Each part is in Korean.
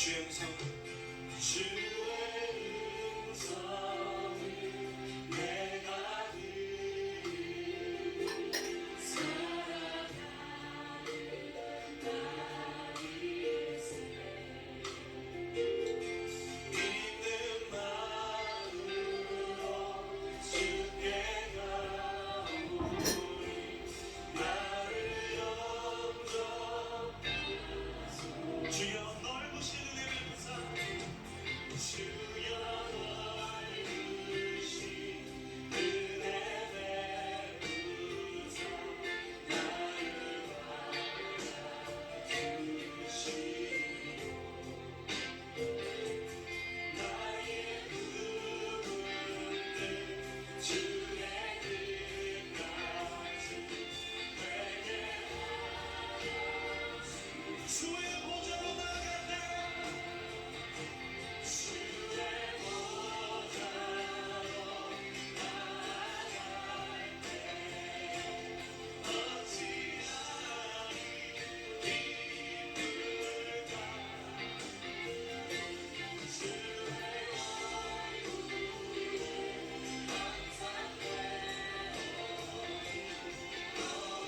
주의 음성, 주의 음성을 내가 들으니 살아가는 날일세. 믿는 마음으로 주께 가오니 나를 영접하소서. 주여 넓으신 은혜 베푸사, 주여 넓으신 은혜 베푸사 나를 받아주시고 나의 부분들 주의 뜻까지 되게 하옵소서. 주의 보좌로 나아갈 때, 주의 보좌로 나아갈 때 어찌하리 기쁠까. 주의 얼굴에 항상 외로이 오직 내가 내일 십자가로 더 가까이 가오니 구세주의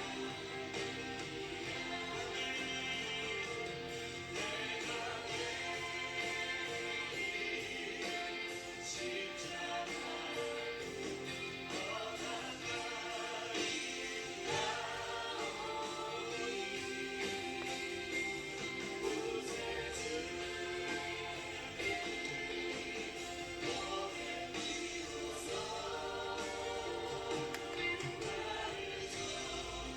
몸에 비로소 나를 내가 내일 십자가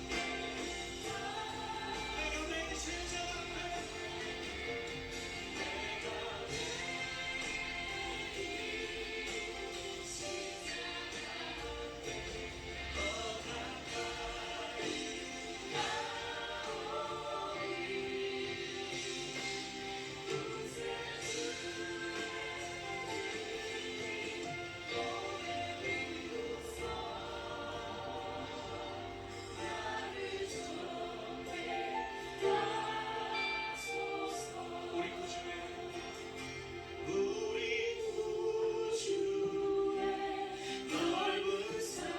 앞에 내가 더 가까이 우리 구주의 넓은 사랑을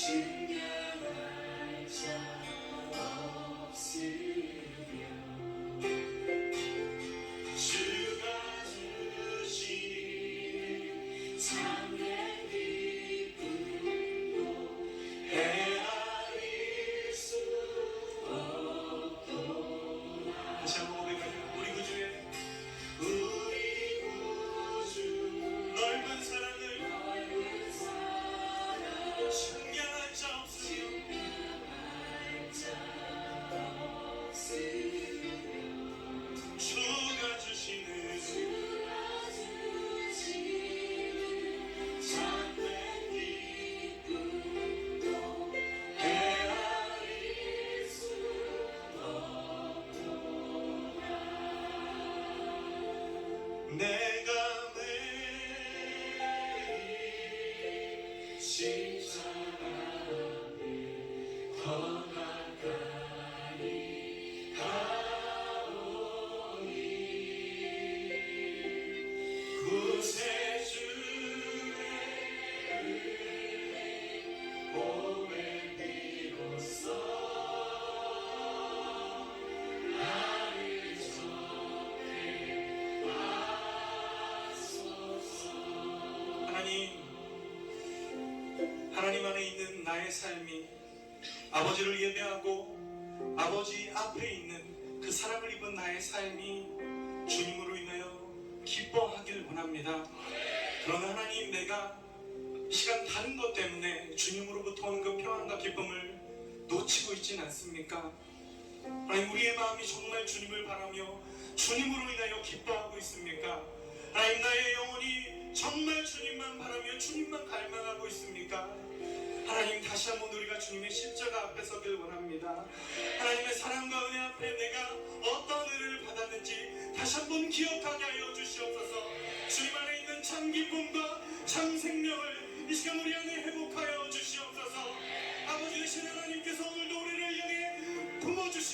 증명할 자 없으며 주가 주시는 참된 기쁨도 헤아릴 수 없도다. 다시 한번 고백합니다. 우리 구주 넓은 사랑을 증명할 자 없으며 주가 주시는 참된 기쁨도 헤아릴 수 없도다. 내가 매일 십자가 앞에 더 가까이 가오니 구세주의 은혜 몸에 비로소 나를 접해 하소서. 하나님 안에 있는 나의 삶이 아버지를 예배하고 아버지 앞에 있는 그 사랑을 입은 나의 삶이 주님으로 인하여 기뻐하길 원합니다. 그러나 하나님, 내가 이 시간 다른 것 때문에 주님으로부터 오는 그 평안과 기쁨을 놓치고 있진 않습니까? 하나님, 우리의 마음이 정말 주님을 바라며 주님으로 인하여 기뻐하고 있습니까? 하나님, 나의 영혼이 정말 주님만 바라며 주님만 갈망하고 있습니까? 하나님, 다시 한번 우리가 주님의 십자가 앞에 서길 원합니다. 하나님의 사랑과 은혜 앞에 내가 어떤 은혜를 받았는지 다시 한번 기억하게 하여 주시옵소서. 주님 안에 있는 참 기쁨과 참 생명을 이 시간 우리 안에 회복하여 주시옵소서. 아버지 되신 하나님께서 오늘도 우리를 향해 품어주시옵소서.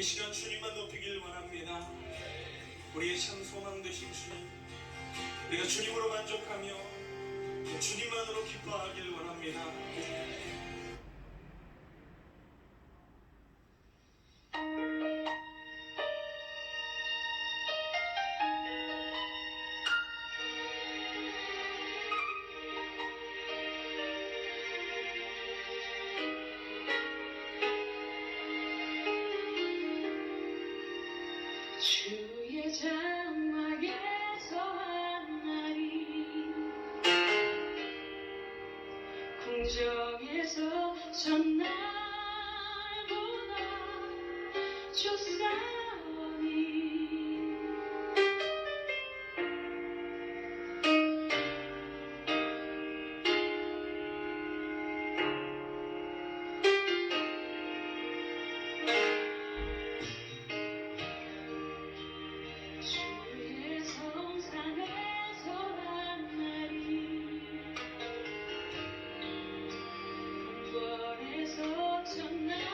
이 시간 주님만 높이길 원합니다. 우리의 참 소망 되신 주님, 우리가 주님으로 만족하며 주님만으로 기뻐하길 원합니다. 주의 장막에서 한 날이 궁정에서 전날보다 좋사오니 주의 성산에서 한 날이 궁궐에서 전날보다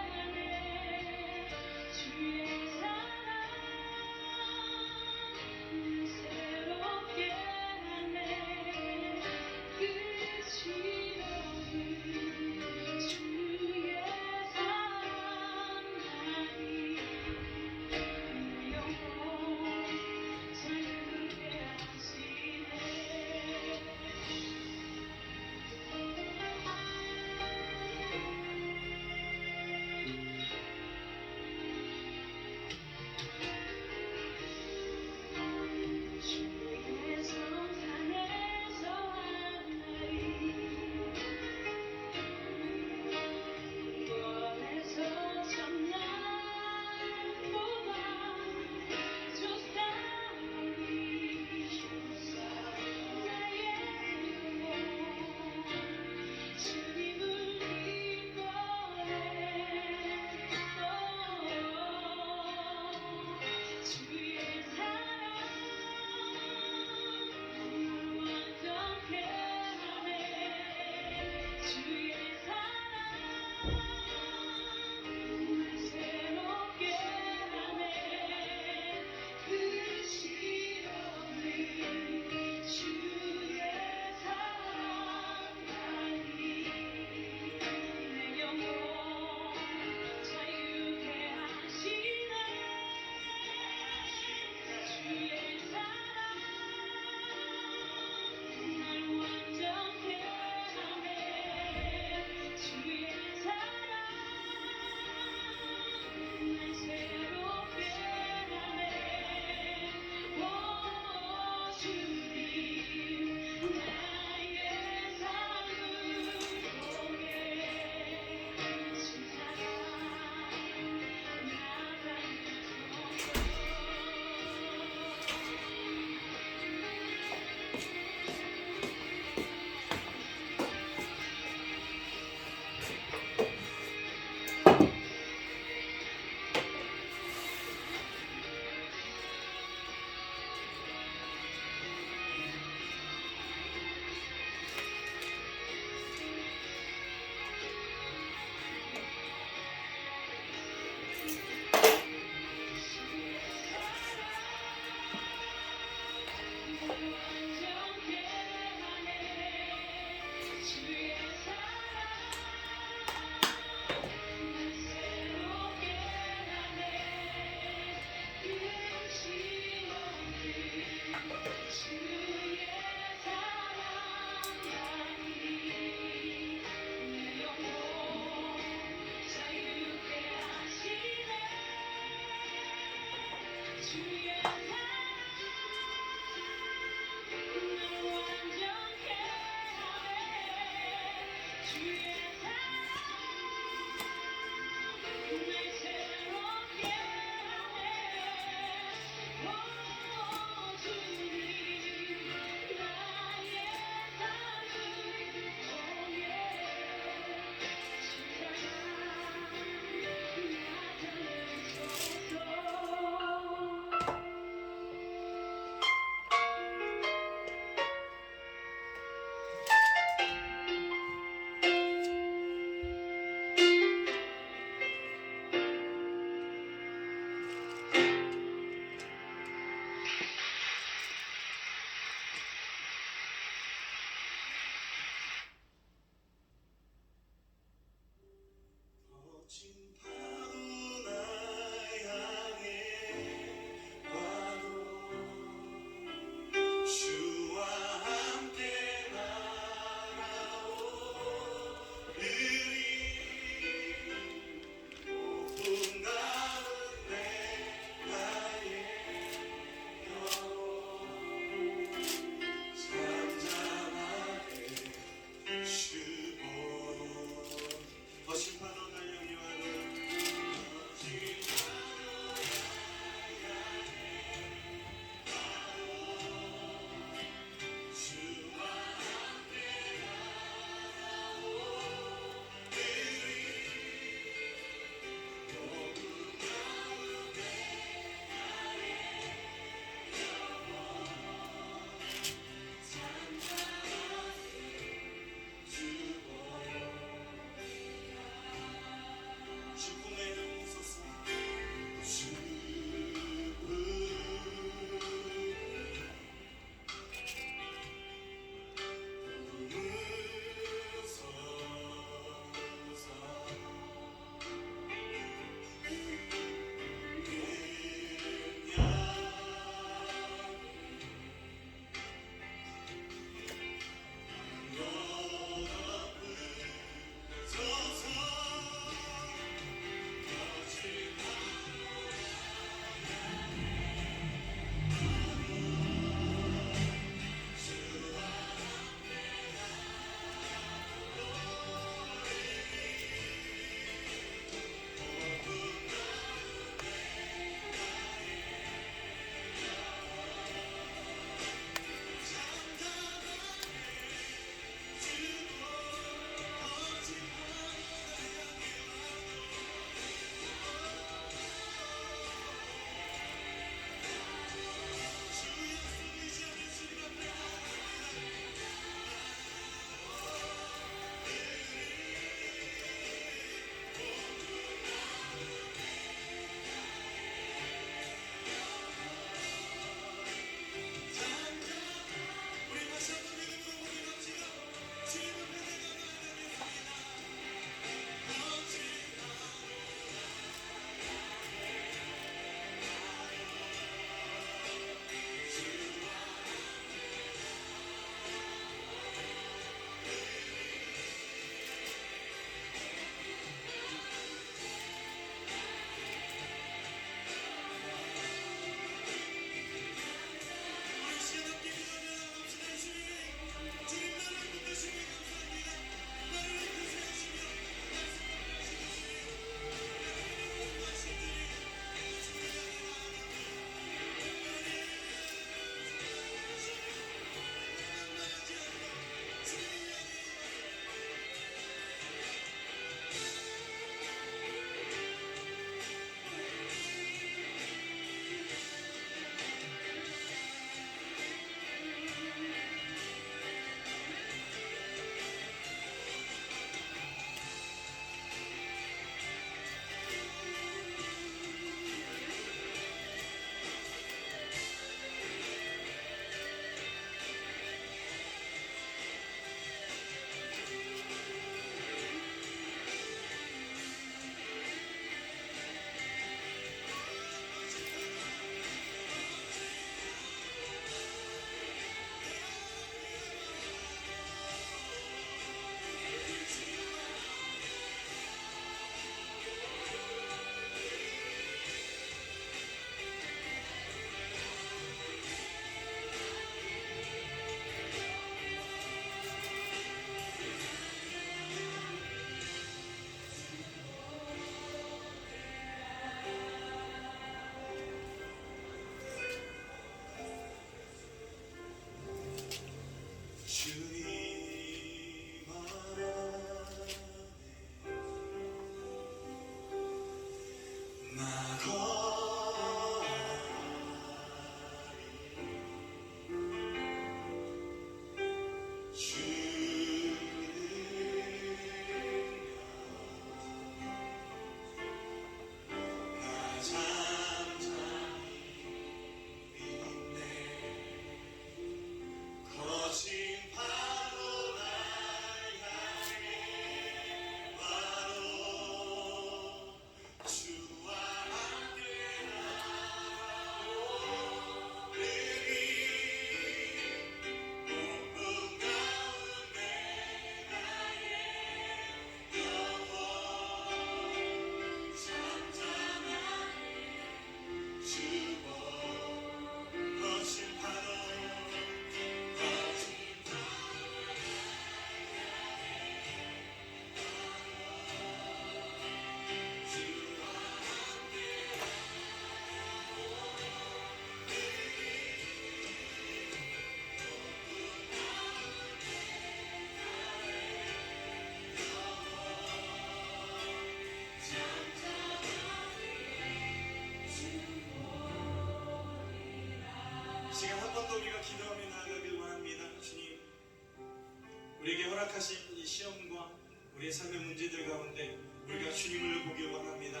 우리에게 허락하신 이 시험과 우리의 삶의 문제들 가운데 우리가 주님을 보길 원합니다.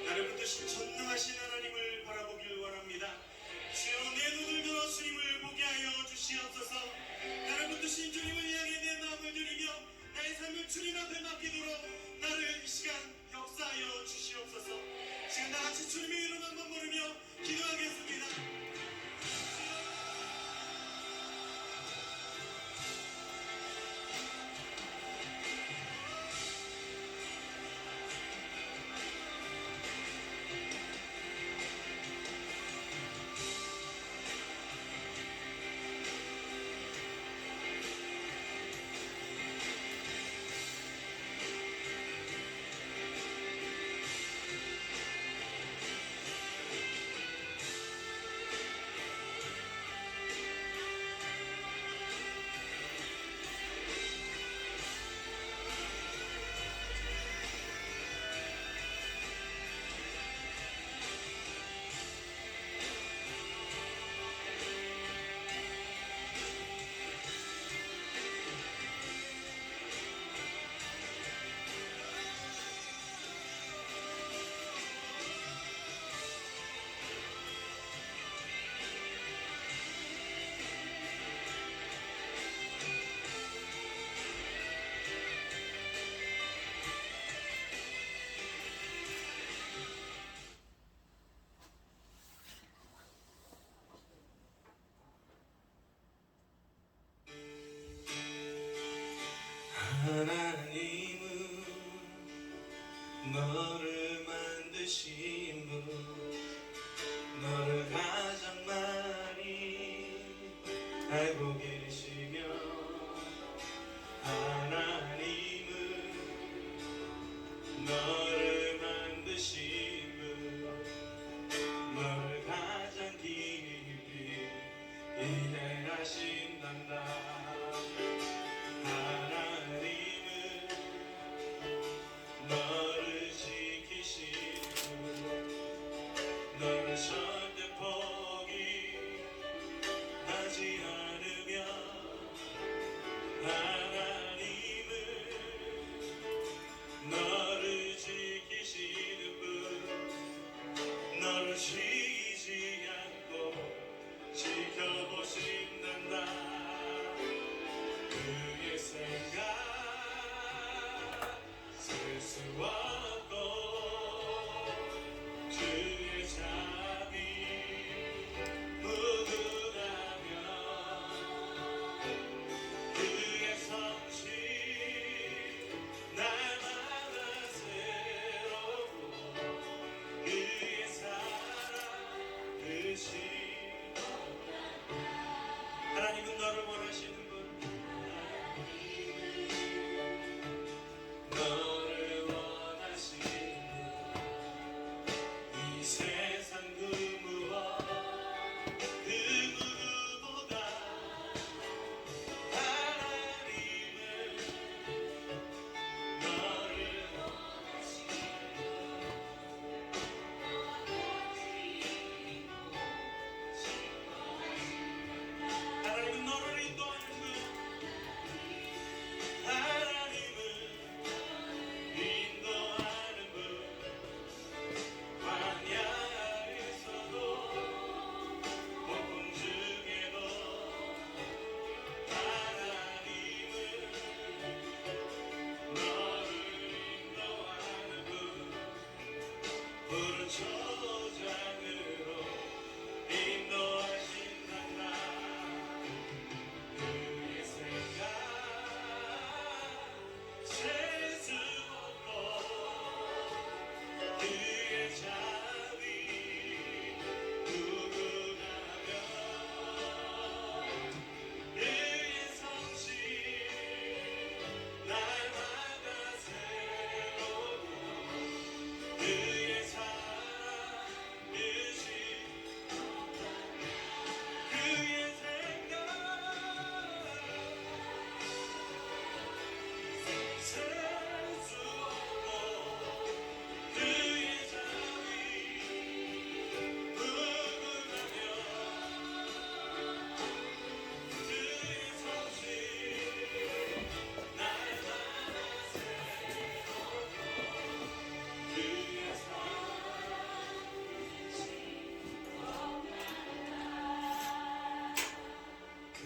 나를 붙드신 전능하신 하나님을 바라보길 원합니다. 주여 내 눈을 들어 주님을 보게 하여 주시옵소서. 나를 붙드신 주님을 향해 내 마음을 드리며 나의 삶을 주님 앞에 맡기도록 나를 이 시간 역사하여 주시옵소서. 지금 다 같이 주님의 이름 한번 부르며 기도하겠습니다. 하나님은 너를 만드신 분, 너를 가장 많이 알고 계시며, 하나님은 너를 만드신 분, 너를 가장 깊이 이해하신단다. 너를 지키시고 너를 절대 포기하지 않으며, 하나님은 너를 지키시는 분, 너를 쉬지 않고 지켜보신단다.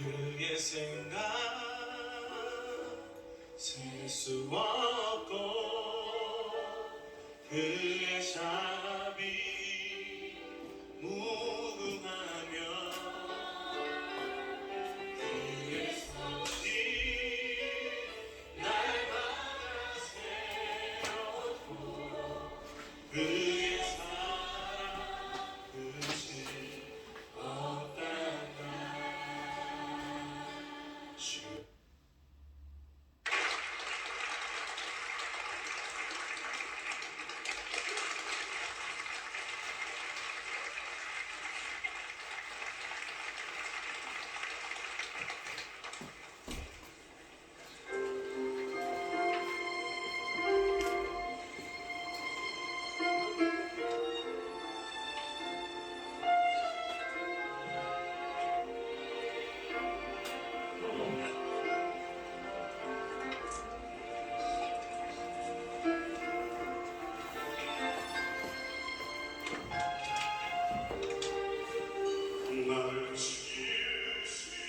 그의 생각 셀 수 없고 그의 자비 무궁하며 그의 손이 날마다 새롭고 그의 사랑 끝이 없단다. 나를 지으시니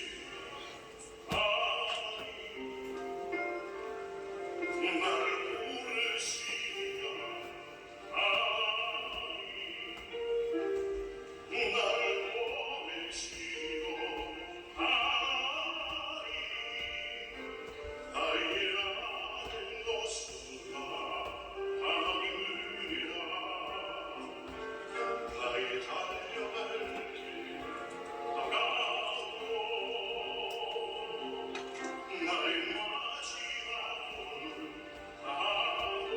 나를 부르시며 나를 보내시고 아이라는 곳은 하늘이라 나의 달려갈 길 다가오고 나의 마지막을 다하고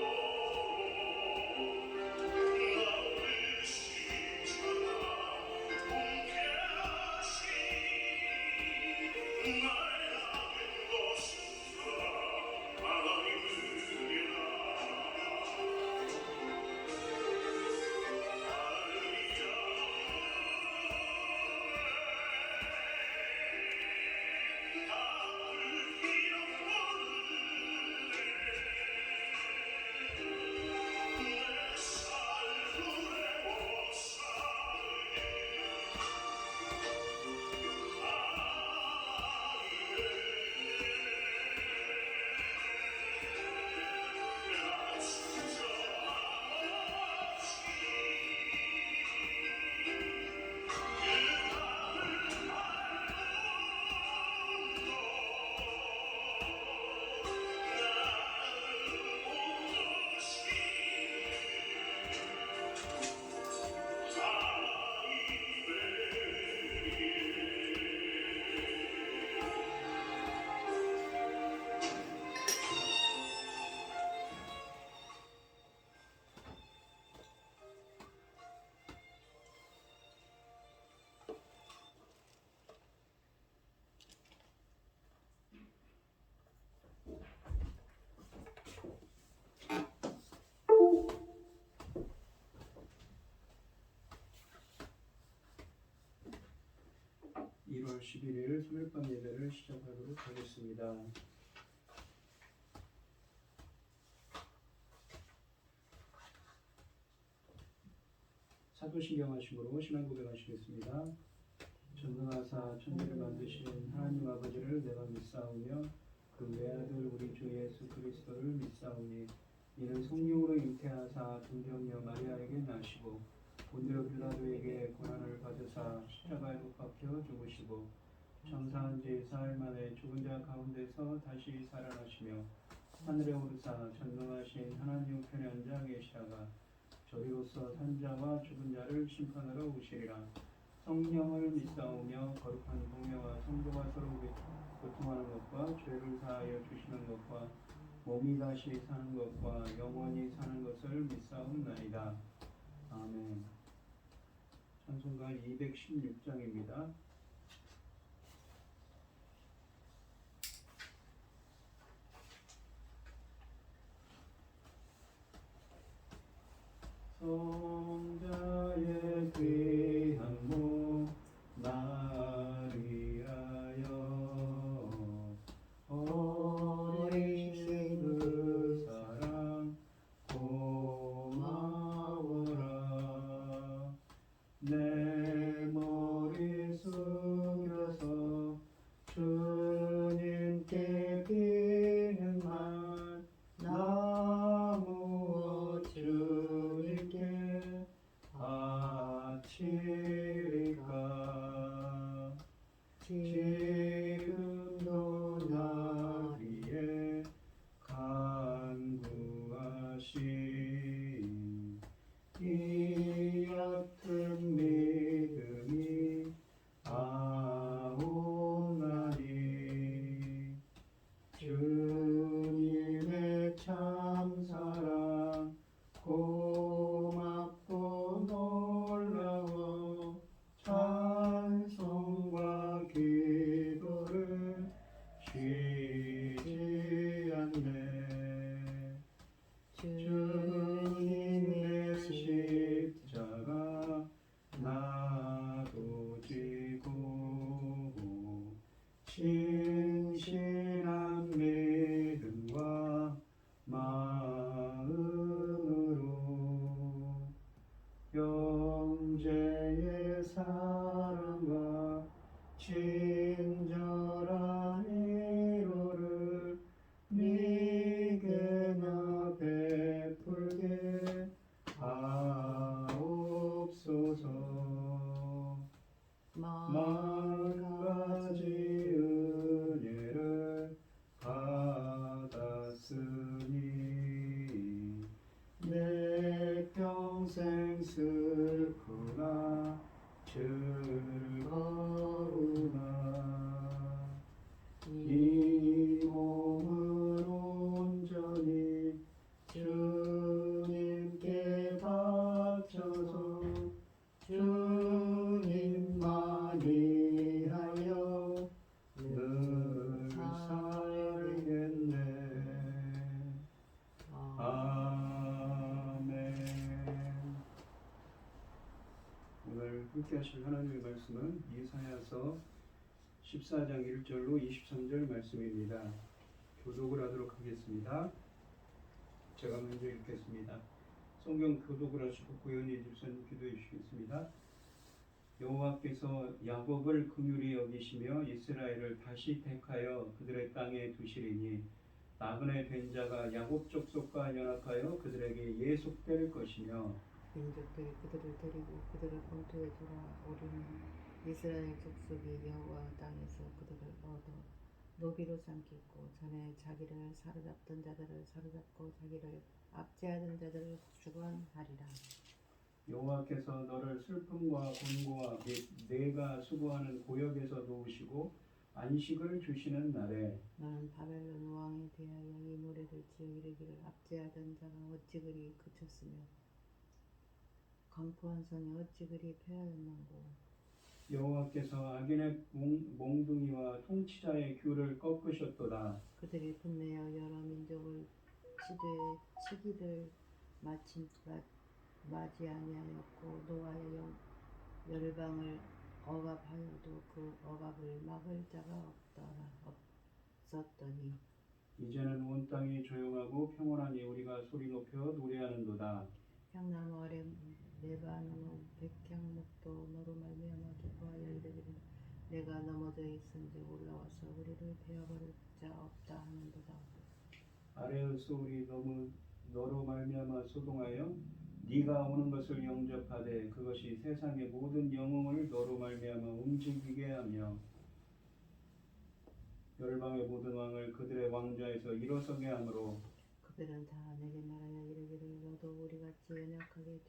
나를 시잖아 함께 하시 나의 작은 곳은 하늘이라 (1월 11일) 소멸밤 예배를 시작하도록 하겠습니다. 사도신경 하심으로 신앙 고백하시겠습니다. 전능하사 천지를 만드신 하나님 아버지를 내가 믿사오며 그 외아들 우리 주 예수 그리스도를 믿사오니 이는 성령으로 잉태하사 동정녀 마리아에게 나시고 본디오 빌라도에게 고난을 받으사 십자가에 못 박혀 죽으시고 장사한 지 사흘 만에 죽은 자 가운데서 다시 살아나시며 하늘에 오르사 전능하신 하나님 우편에 앉아 계시다가 저희로서 산 자와 죽은 자를 심판하러 오시리라. 성령을 믿사오며 거룩한 공회와 성도가 서로 교통하는 것과 죄를 사하여 주시는 것과 몸이 다시 사는 것과 영원히 사는 것을 믿사옵나이다. 아멘. 찬송가 216장입니다. 성자의 귀한 모 마리아여 어리신 그 사랑 고마워라 내 머릿속 신실한 믿음과 마음으로 형제의 사랑과 친절한 위로를 네게나 베풀게 하옵소서. 만가지 은혜를 받았으니 내 평생 슬프나 즐거우나 이 몸을 온전히 주님께 바쳐서 주님만이 하여 늘 살겠네. 아멘. 오늘 함께 하실 하나님의 말씀은 이사야서 14장 1절로 23절 말씀입니다. 교독을 하도록 하겠습니다. 제가 먼저 읽겠습니다. 성경 교독을 하시고 고연히 집사님 기도해 주시겠습니다. 여호와께서 야곱을 긍휼히 여기시며 이스라엘을 다시 택하여 그들의 땅에 두시리니 나그네 된 자가 야곱 족속과 연합하여 그들에게 예속될 것이며 민족들이 그들을 데리고 그들의 본토에 돌아오리니 이스라엘 족속이 여호와 땅에서 그들을 얻어 노비로 삼겠고 전에 자기를 사로잡던 자들을 사로잡고 자기를 압제하던 자들을 주관하리라. 여호와께서 너를 슬픔과 곤고와 및 내가 수고하는 고역에서 놓으시고 안식을 주시는 날에 너는 바벨론 왕에 대하여 이 노래를 지어 이르기를 압제하던 자가 어찌 그리 그쳤으며 강포한 성이 어찌 그리 폐하였는고. 여호와께서 악인의 몽둥이와 통치자의 귤을 꺾으셨도다. 그들이 분내어 여러 민족을 치기를 맞이 아니하였고 노아의 열방을 억압하여도 그 억압을 막을 자가 없었더니 이제는 온 땅이 조용하고 평온하니 우리가 소리 높여 노래하는도다. 향나무 아래 레바논 백향목도 너로 말미암아 기뻐하여 이르기를 내가 넘어져 있은즉 올라와서 우리를 베어버릴 자 없다 하는도다. 아래의 소울이 너로 말미암아 소동하여 네가 오는 것을 영접하되 그것이 세상의 모든 영웅을 너로 말미암아 움직이게 하며 열방의 모든 왕을 그들의 왕좌에서 일어서게 하므로 그들은 다 내게 말하여 이르기를 너도 우리같이 연약하게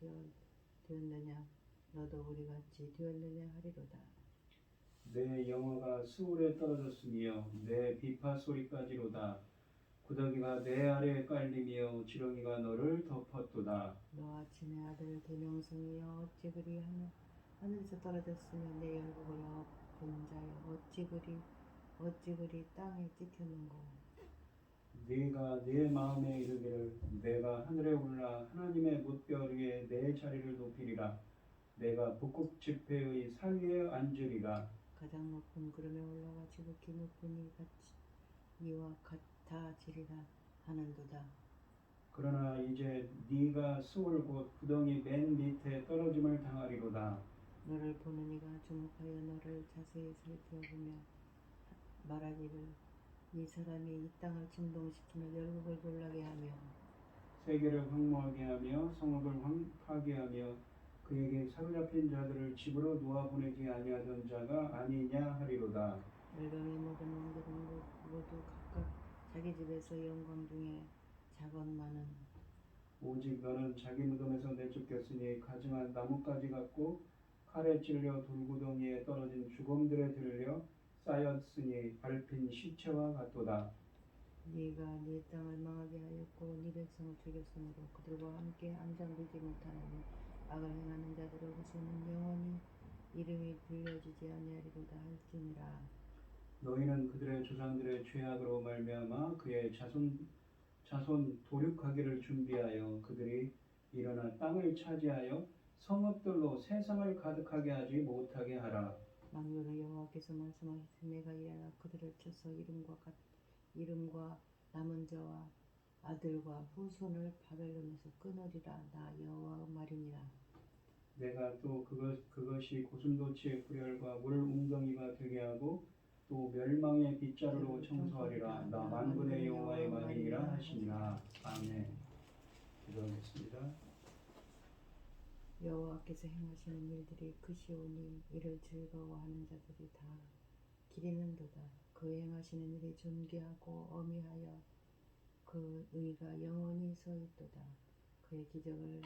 되었느냐 너도 우리같이 되었느냐 하리로다. 내 영화가 수울에 떨어졌으며 내 비파 소리까지로다. 구더기가 내 아래에 깔리며 지렁이가 너를 덮었도다. 너와 친의 아들 대명성이여 어찌 그리 하늘에서 떨어졌으며 내 열국을 엎은 자여 어찌 그리 땅에 찍혔는고. 네가 내 마음에 이르기를 내가 하늘에 올라 하나님의 뭇별 위에 내 자리를 높이리라. 내가 북극 지폐의 사위에 앉으리라. 가장 높은 구름에 올라가 지극히 높은 이와 같아지리라 하는도다. 그러나 이제 네가 수울 곧 구덩이 맨 밑에 떨어짐을 당하리로다. 너를 보는 이가 주목하여 너를 자세히 살펴보며 말하기를 이 사람이 이 땅을 진동시키며 열국을 놀라게 하며 세계를 황무하게 하며 성읍을 파괴하며 그에게 사로잡힌 자들을 집으로 놓아보내지 아니하던 자가 아니냐 하리로다. 열방의 모든 왕들은 모두 각각 자기 집에서 영광 중에 자건만은 오직 너는 자기 무덤에서 내쫓겼으니 가증한 나뭇가지 같고 칼에 찔려 돌구덩이에 떨어진 죽음들에 들려 쌓였으니 밟힌 시체와 같도다. 네가 네 땅을 망하게 하였고 네 백성을 죽였으므로 그들과 함께 안장되지 못하나니 악을 행하는 자들의 후손은 영원히 이름이 불려지지 아니하리로다 할지니라. 너희는 그들의 조상들의 죄악으로 말미암아 그의 자손 도륙하기를 준비하여 그들이 일어나 땅을 차지하여 성읍들로 세상을 가득하게 하지 못하게 하라. 망군의 여호와께서 말씀하시되 내가 일어나 그들을 쳐서 이름과 남은 자와 아들과 후손을 바벨론에서 끊으리라. 나 여호와 말이니라. 내가 또 그것이 고슴도치의 불혈과 물 웅덩이가 되게 하고 또 멸망의 빗자루로 청소하리라. 나 만군의 여호와의 말이니라 하시니라. 아멘. 기도하겠습니다. 여호와께서 행하시는 일들이 크시오니 이를 즐거워하는 자들이 다 기리는도다. 그 행하시는 일이 존귀하고 어미하여 그 의가 영원히 서 있도다. 그의 기적을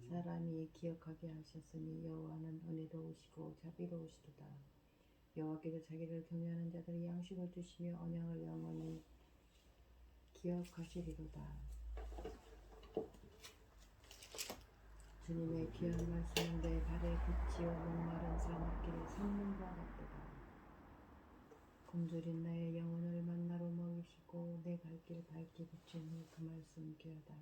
사람이 기억하게 하셨으니 여호와는 은혜로우시고 자비로우시도다. 여호와께서 자기를 경외하는 자들의 양식을 주시며 언약을 영원히 기억하시리로다. 주님의 귀한 말씀은 내 발에 빛이요 목마른 사막길에 선문과 같도다. 굶주린 나의 영혼을 만나로 먹이시고 내 발길 밝게 비추니 그 말씀 귀하다.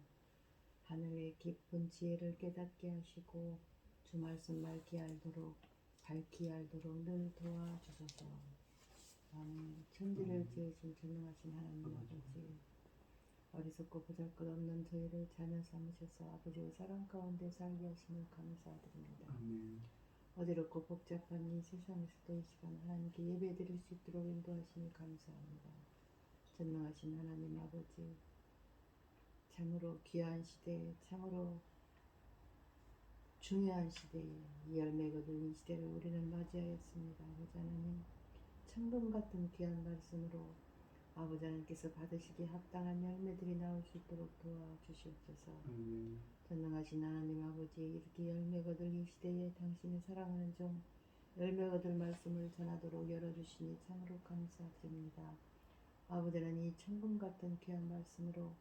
하늘의 깊은 지혜를 깨닫게 하시고 주 말씀 밝히 알도록 늘 도와주소서. 아멘. 천지를 지으신 전능하신 하나님 아버지, 어리석고 보잘것없는 저희를 자녀 삼으셔서 아버지의 사랑 가운데 살게 하심을 감사드립니다. 아멘. 어지럽고 복잡한 이 세상에서도 이 시간 하나님께 예배드릴 수 있도록 인도하시니 감사합니다. 전능하신 하나님 아버지, 참으로 귀한 시대에, 참으로 중요한 시대에, 이 열매가 들린 시대를 우리는 맞이하였습니다. 아버지 하나님, 천금 같은 귀한 말씀으로 아버지 하나님께서 받으시기에 합당한 열매들이 나올 수 있도록 도와주시옵소서. 전능하신 하나님 아버지, 이렇게 열매가 들린 시대에 당신의 사랑하는 종 열매가 들 말씀을 전하도록 열어주시니 참으로 감사드립니다. 아버지 하나님, 이 천금 같은 귀한 말씀으로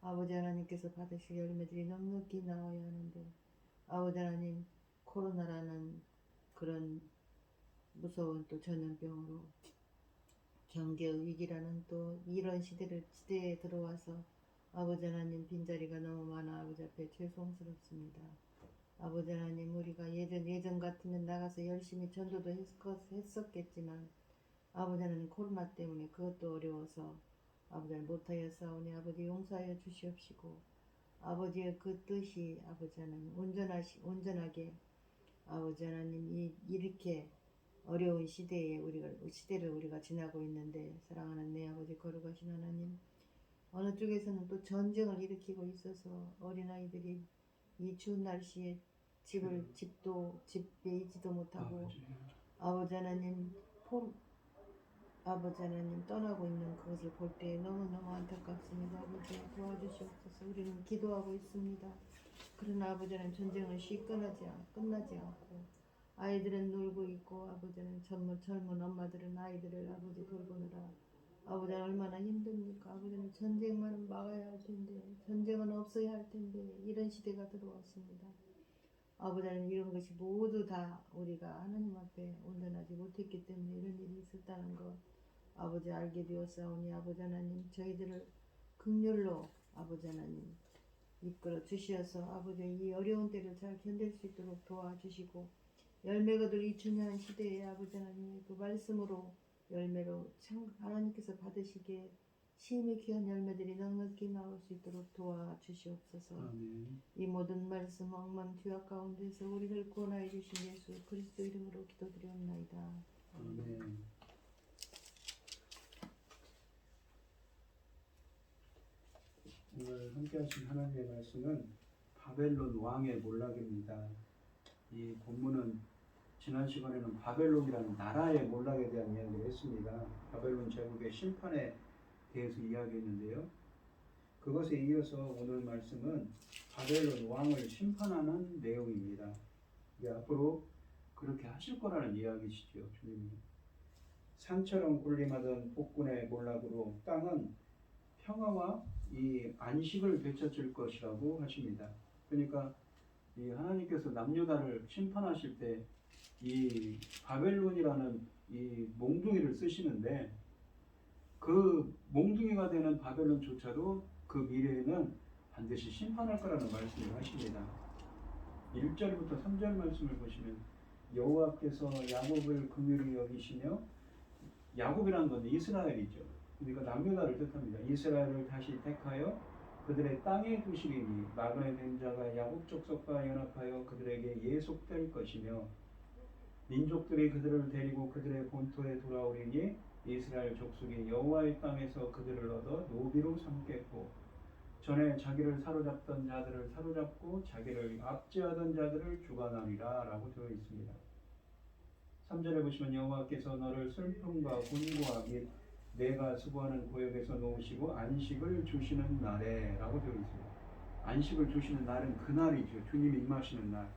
아버지 하나님께서 받으실 열매들이 넉넉히 나와야 하는데, 아버지 하나님, 코로나라는 그런 무서운 또 전염병으로 경제의 위기라는 또 이런 시대에 들어와서 아버지 하나님, 빈자리가 너무 많아 아버지 앞에 죄송스럽습니다. 아버지 하나님, 우리가 예전 같으면 나가서 열심히 전도도 했었겠지만 아버지 하나님, 코로나 때문에 그것도 어려워서 아버지 하나님 못하였사오니 아버지 용서하여 주시옵시고, 아버지의 그 뜻이 아버지 하나님 온전하게 아버지 하나님, 이렇게 어려운 시대를 우리가 지나고 있는데, 사랑하는 내 아버지 거룩하신 하나님, 어느 쪽에서는 또 전쟁을 일으키고 있어서 어린아이들이 이 추운 날씨에 집에 있지도 못하고 아버지 하나님 떠나고 있는 그것을 볼 때 너무너무 안타깝습니다. 아버지 도와주시옵소서. 우리는 기도하고 있습니다. 그러나 아버지 하나님, 전쟁은 쉽게 끝나지 않고 아이들은 놀고 있고 아버지는 젊은 엄마들은 아이들을 아버지 돌보느라 아버지는 얼마나 힘듭니까? 아버지는 전쟁만 막아야 할 텐데, 전쟁은 없어야 할 텐데, 이런 시대가 들어왔습니다. 아버지는 이런 것이 모두 다 우리가 하나님 앞에 온전하지 못했기 때문에 이런 일이 있었다는 것 아버지 알게 되었사오니 아버지 하나님, 저희들을 긍휼로 아버지 하나님 이끌어 주시어서 아버지 이 어려운 때를 잘 견딜 수 있도록 도와주시고, 열매가 들 이 중요한 시대에 아버지 하나님 그 말씀으로 열매로 하나님께서 받으시기에 심히 귀한 열매들이 넉넉히 나올 수 있도록 도와주시옵소서. 아멘. 이 모든 말씀 엉망뒤악 가운데서 우리를 구원하여 주신 예수 그리스도 이름으로 기도드리옵나이다. 아멘. 오늘 함께하신 하나님의 말씀은 바벨론 왕의 몰락입니다. 이 본문은 지난 시간에는 바벨론이라는 나라의 몰락에 대한 이야기를 했습니다. 바벨론 제국의 심판에 대해서 이야기했는데요. 그것에 이어서 오늘 말씀은 바벨론 왕을 심판하는 내용입니다. 이게 앞으로 그렇게 하실 거라는 이야기시죠, 주님이. 산처럼 군림하던 폭군의 몰락으로 땅은 평화와 이 안식을 되찾을 것이라고 하십니다. 그러니까 이 하나님께서 남유다를 심판하실 때 이 바벨론이라는 이 몽둥이를 쓰시는데, 그 몽둥이가 되는 바벨론조차도 그 미래에는 반드시 심판할 거라는 말씀을 하십니다. 1절부터 3절 말씀을 보시면 여호와께서 야곱을 긍휼히 여기시며, 야곱이라는 건 이스라엘이죠. 그러니까 남유다를 뜻합니다. 이스라엘을 다시 택하여 그들의 땅에 두시리니 나그네 된 자가 야곱 족속과 연합하여 그들에게 예속될 것이며, 민족들이 그들을 데리고 그들의 본토에 돌아오리니 이스라엘 족속이 여호와의 땅에서 그들을 얻어 노비로 삼겠고, 전에 자기를 사로잡던 자들을 사로잡고 자기를 압제하던 자들을 주관하리라 라고 되어 있습니다. 3절에 보시면 여호와께서 너를 슬픔과 곤고와 및 내가 수고하는 고역에서 놓으시고 안식을 주시는 날에 라고 되어 있습니다. 안식을 주시는 날은 그날이죠. 주님이 임하시는 날,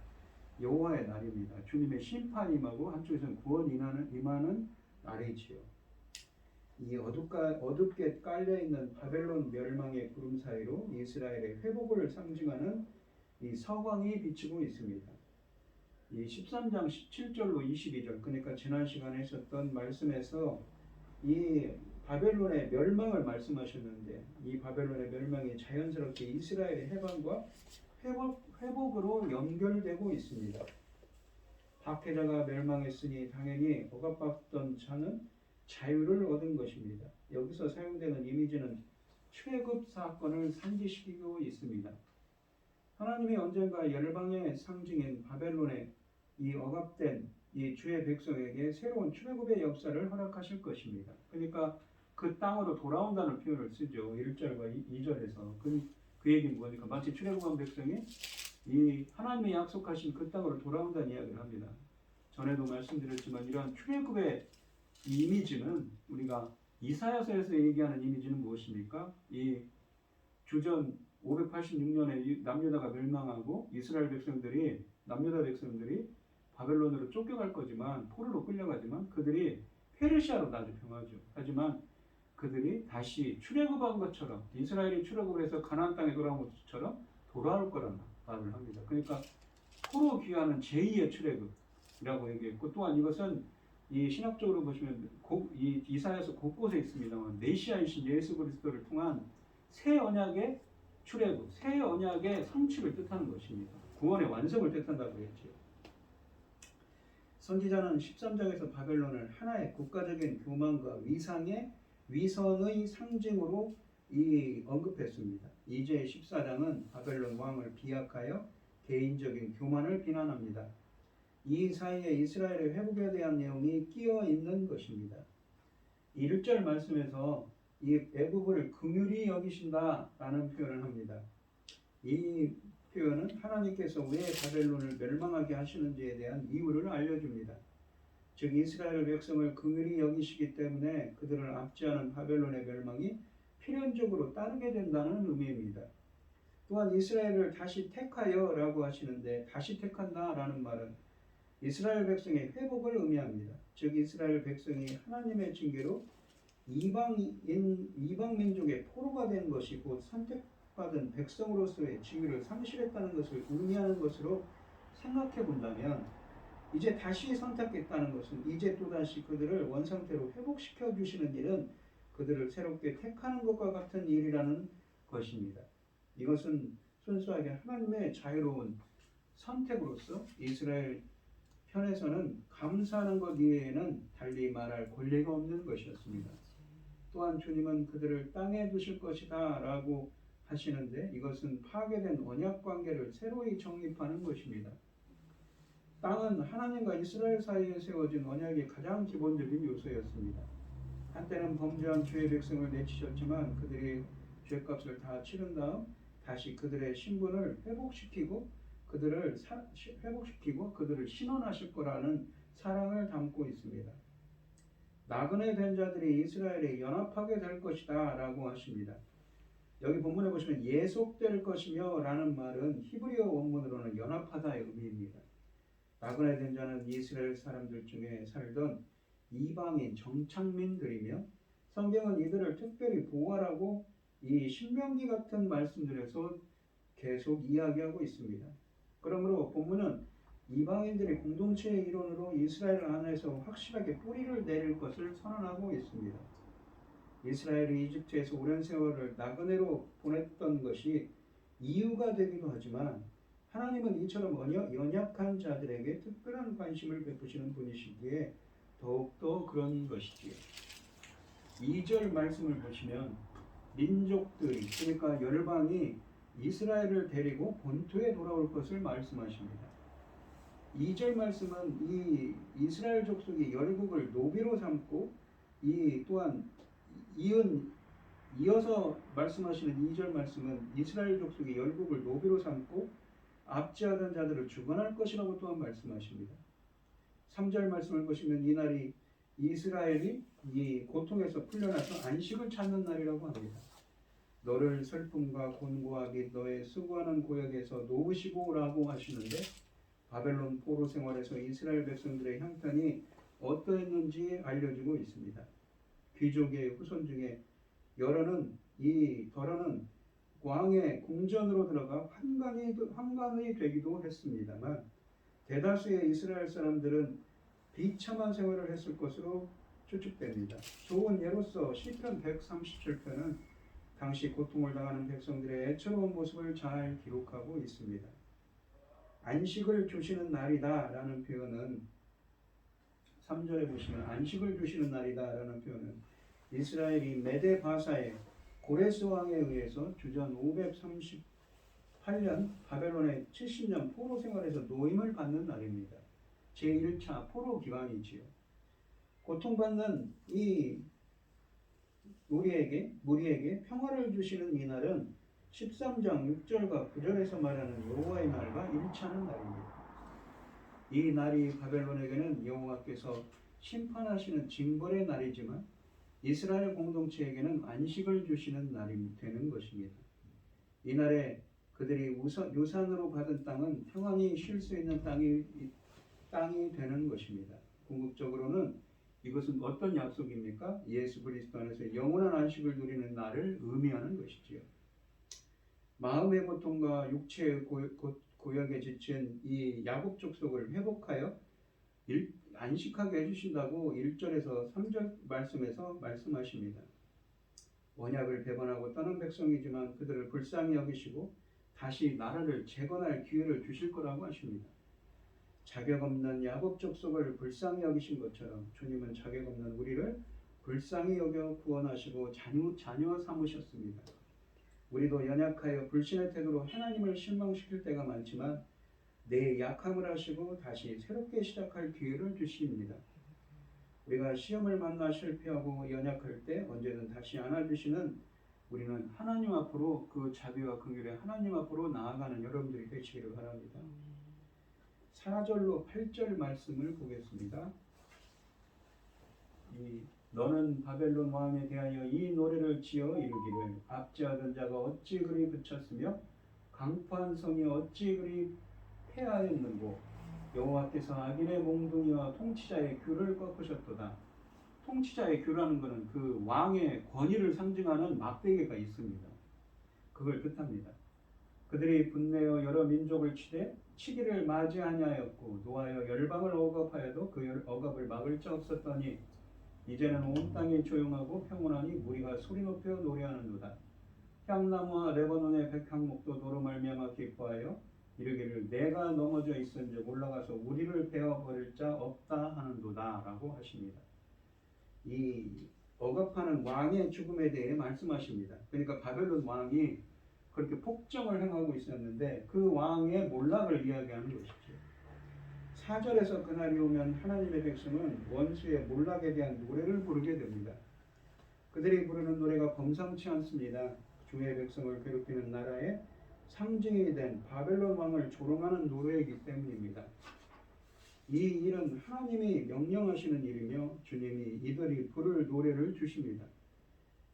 여호와의 날입니다. 주님의 심판이 임하고 한쪽에서는 구원이 임하는 날이지요. 이 어둡게 깔려있는 바벨론 멸망의 구름 사이로 이스라엘의 회복을 상징하는 이 서광이 비치고 있습니다. 이 13장 17절로 22절, 그러니까 지난 시간에 했었던 말씀에서 이 바벨론의 멸망을 말씀하셨는데, 이 바벨론의 멸망이 자연스럽게 이스라엘의 해방과 회복으로 연결되고 있습니다. 박해자가 멸망했으니 당연히 억압받던 자는 자유를 얻은 것입니다. 여기서 사용되는 이미지는 출애굽 사건을 상기시키고 있습니다. 하나님이 언젠가 열방의 상징인 바벨론의 이 억압된 이 주의 백성에게 새로운 출애굽의 역사를 허락하실 것입니다. 그러니까 그 땅으로 돌아온다는 표현을 쓰죠. 1절과 2절에서. 그 얘기는 뭐니까 마치 출애굽한 백성이 이 하나님이 약속하신 그 땅으로 돌아온다는 이야기를 합니다. 전에도 말씀드렸지만 이러한 출애굽의 이 이미지는, 우리가 이사야서에서 얘기하는 이미지는 무엇입니까? 이 주전 586년에 남유다가 멸망하고 이스라엘 백성들이, 남유다 백성들이 바벨론으로 쫓겨갈 거지만, 포로로 끌려가지만 그들이 페르시아로 나중에 병하죠. 하지만 그들이 다시 출애굽한 것처럼, 이스라엘이 출애굽을 해서 가나안 땅에 돌아온 것처럼 돌아올 거라는 말을 합니다. 그러니까 포로 귀환은 제2의 출애굽이라고 얘기했고, 또한 이것은 이 신학적으로 보시면 이 이사야서 곳곳에 있습니다만 메시아이신 예수 그리스도를 통한 새 언약의 출애굽, 새 언약의 성취를 뜻하는 것입니다. 구원의 완성을 뜻한다고 했죠. 선지자는 13장에서 바벨론을 하나의 국가적인 교만과 위선의 상징으로 언급했습니다. 이제 14장은 바벨론 왕을 비약하여 개인적인 교만을 비난합니다. 이 사이에 이스라엘의 회복에 대한 내용이 끼어 있는 것입니다. 1절 말씀에서 이 애굽을 긍휼히 여기신다라는 표현을 합니다. 이 표현은 하나님께서 왜 바벨론을 멸망하게 하시는지에 대한 이유를 알려줍니다. 즉 이스라엘 백성을 긍휼히 여기시기 때문에 그들을 압제하는 바벨론의 멸망이 필연적으로 따르게 된다는 의미입니다. 또한 이스라엘을 다시 택하여 라고 하시는데, 다시 택한다 라는 말은 이스라엘 백성의 회복을 의미합니다. 즉 이스라엘 백성이 하나님의 징계로 이방 민족의 포로가 된 것이 곧 선택받은 백성으로서의 지위를 상실했다는 것을 의미하는 것으로 생각해 본다면, 이제 다시 선택했다는 것은 이제 또다시 그들을 원상태로 회복시켜 주시는 일은 그들을 새롭게 택하는 것과 같은 일이라는 것입니다. 이것은 순수하게 하나님의 자유로운 선택으로서 이스라엘 편에서는 감사하는 것 이외에는 달리 말할 권리가 없는 것이었습니다. 또한 주님은 그들을 땅에 두실 것이다 라고 하시는데, 이것은 파괴된 언약 관계를 새로이 정립하는 것입니다. 땅은 하나님과 이스라엘 사이에 세워진 언약의 가장 기본적인 요소였습니다. 한때는 범죄한 주의 백성을 내치셨지만 그들이 죄값을 다 치른 다음 다시 그들의 신분을 회복시키고 그들을 신원하실 거라는 사랑을 담고 있습니다. 나그네 된 자들이 이스라엘에 연합하게 될 것이다 라고 하십니다. 여기 본문에 보시면 예속될 것이며 라는 말은 히브리어 원문으로는 연합하다의 의미입니다. 나그네 된 자는 이스라엘 사람들 중에 살던 이방인 정착민들이며, 성경은 이들을 특별히 보호하라고 이 신명기 같은 말씀들에서 계속 이야기하고 있습니다. 그러므로 본문은 이방인들이 공동체의 일원으로 이스라엘 안에서 확실하게 뿌리를 내릴 것을 선언하고 있습니다. 이스라엘이 이집트에서 오랜 세월을 나그네로 보냈던 것이 이유가 되기도 하지만, 하나님은 이처럼 연약한 자들에게 특별한 관심을 베푸시는 분이시기에 더욱더 그런 것이지요. 2절 말씀을 보시면 민족들이, 그러니까 열방이 이스라엘을 데리고 본토에 돌아올 것을 말씀하십니다. 2절 말씀은 이 이스라엘 족속이 열국을 노비로 삼고, 이 또한 이어서 말씀하시는 2절 말씀은 이스라엘 족속이 열국을 노비로 삼고 압제하던 자들을 주관할 것이라고 또한 말씀하십니다. 3절 말씀을 보시면 이 날이 이스라엘이 이 고통에서 풀려나서 안식을 찾는 날이라고 합니다. 너를 슬픔과 곤고와 및 너의 수고하는 고역에서 놓으시고 라고 하시는데, 바벨론 포로 생활에서 이스라엘 백성들의 형편이 어떠했는지 알려주고 있습니다. 귀족의 후손 중에 더러는 왕의 궁전으로 들어가 환관이 되기도 했습니다만, 대다수의 이스라엘 사람들은 비참한 생활을 했을 것으로 추측됩니다. 좋은 예로서 시편 137편은 당시 고통을 당하는 백성들의 애처로운 모습을 잘 기록하고 있습니다. 안식을 주시는 날이다 라는 표현은, 3절에 보시면 안식을 주시는 날이다 라는 표현은 이스라엘이 메데 바사의 고레스 왕에 의해서 주전 538년 바벨론의 70년 포로 생활에서 노임을 받는 날입니다. 제1차 포로 기간이지요. 고통받는 이 무리에게 평화를 주시는 이 날은 13장 6절과 9절에서 말하는 여호와의 날과 일치하는 날입니다. 이 날이 바벨론에게는 여호와께서 심판하시는 징벌의 날이지만 이스라엘 공동체에게는 안식을 주시는 날이 되는 것입니다. 이 날에 그들이 유산으로 받은 땅은 평안히 쉴 수 있는 땅이 되는 것입니다. 궁극적으로는 이것은 어떤 약속입니까? 예수 그리스도 안에서 영원한 안식을 누리는 날을 의미하는 것이지요. 마음의 고통과 육체의 고역에 지친 이 야곱 족속을 회복하여 안식하게 해주신다고 1절에서 3절 말씀에서 말씀하십니다. 언약을 배반하고 떠난 백성이지만 그들을 불쌍히 여기시고 다시 나라를 재건할 기회를 주실 거라고 하십니다. 자격 없는 야곱 족속을 불쌍히 여기신 것처럼 주님은 자격 없는 우리를 불쌍히 여겨 구원하시고 자녀 삼으셨습니다. 우리도 연약하여 불신의 태도로 하나님을 실망시킬 때가 많지만 내 약함을 아시고 다시 새롭게 시작할 기회를 주십니다. 우리가 시험을 만나 실패하고 연약할 때 언제든 다시 안아주시는, 우리는 하나님 앞으로, 그 자비와 긍휼의 하나님 앞으로 나아가는 여러분들이 되시기를 바랍니다. 4절로 8절 말씀을 보겠습니다. 너는 바벨론 왕에 대하여 이 노래를 지어 이르기를, 압제하던 자가 어찌 그리 그쳤으며 강포한 성이 어찌 그리 폐하였는고, 여호와께서 악인의 몽둥이와 통치자의 귤을 꺾으셨도다. 통치자의 귤라는 것은 그 왕의 권위를 상징하는 막대기가 있습니다. 그걸 뜻합니다. 그들이 분내어 여러 민족을 치기를 맞이하냐였고 노하여 열방을 억압하여도 그 억압을 막을 자 없었더니 이제는 온 땅이 조용하고 평온하니 무리가 소리 높여 노래하는도다. 향나무와 레바논의 백향목도 너로 말미암아 기뻐하여 이르기를 내가 넘어져 있은즉 올라가서 우리를 베어버릴 자 없다 하는도다 라고 하십니다. 이 억압하는 왕의 죽음에 대해 말씀하십니다. 그러니까 바벨론 왕이 그렇게 폭정을 행하고 있었는데 그 왕의 몰락을 이야기하는 것이죠. 4절에서 그날이 오면 하나님의 백성은 원수의 몰락에 대한 노래를 부르게 됩니다. 그들이 부르는 노래가 범상치 않습니다. 주의 백성을 괴롭히는 나라의 상징이 된 바벨론 왕을 조롱하는 노래이기 때문입니다. 이 일은 하나님이 명령하시는 일이며 주님이 이들이 부를 노래를 주십니다.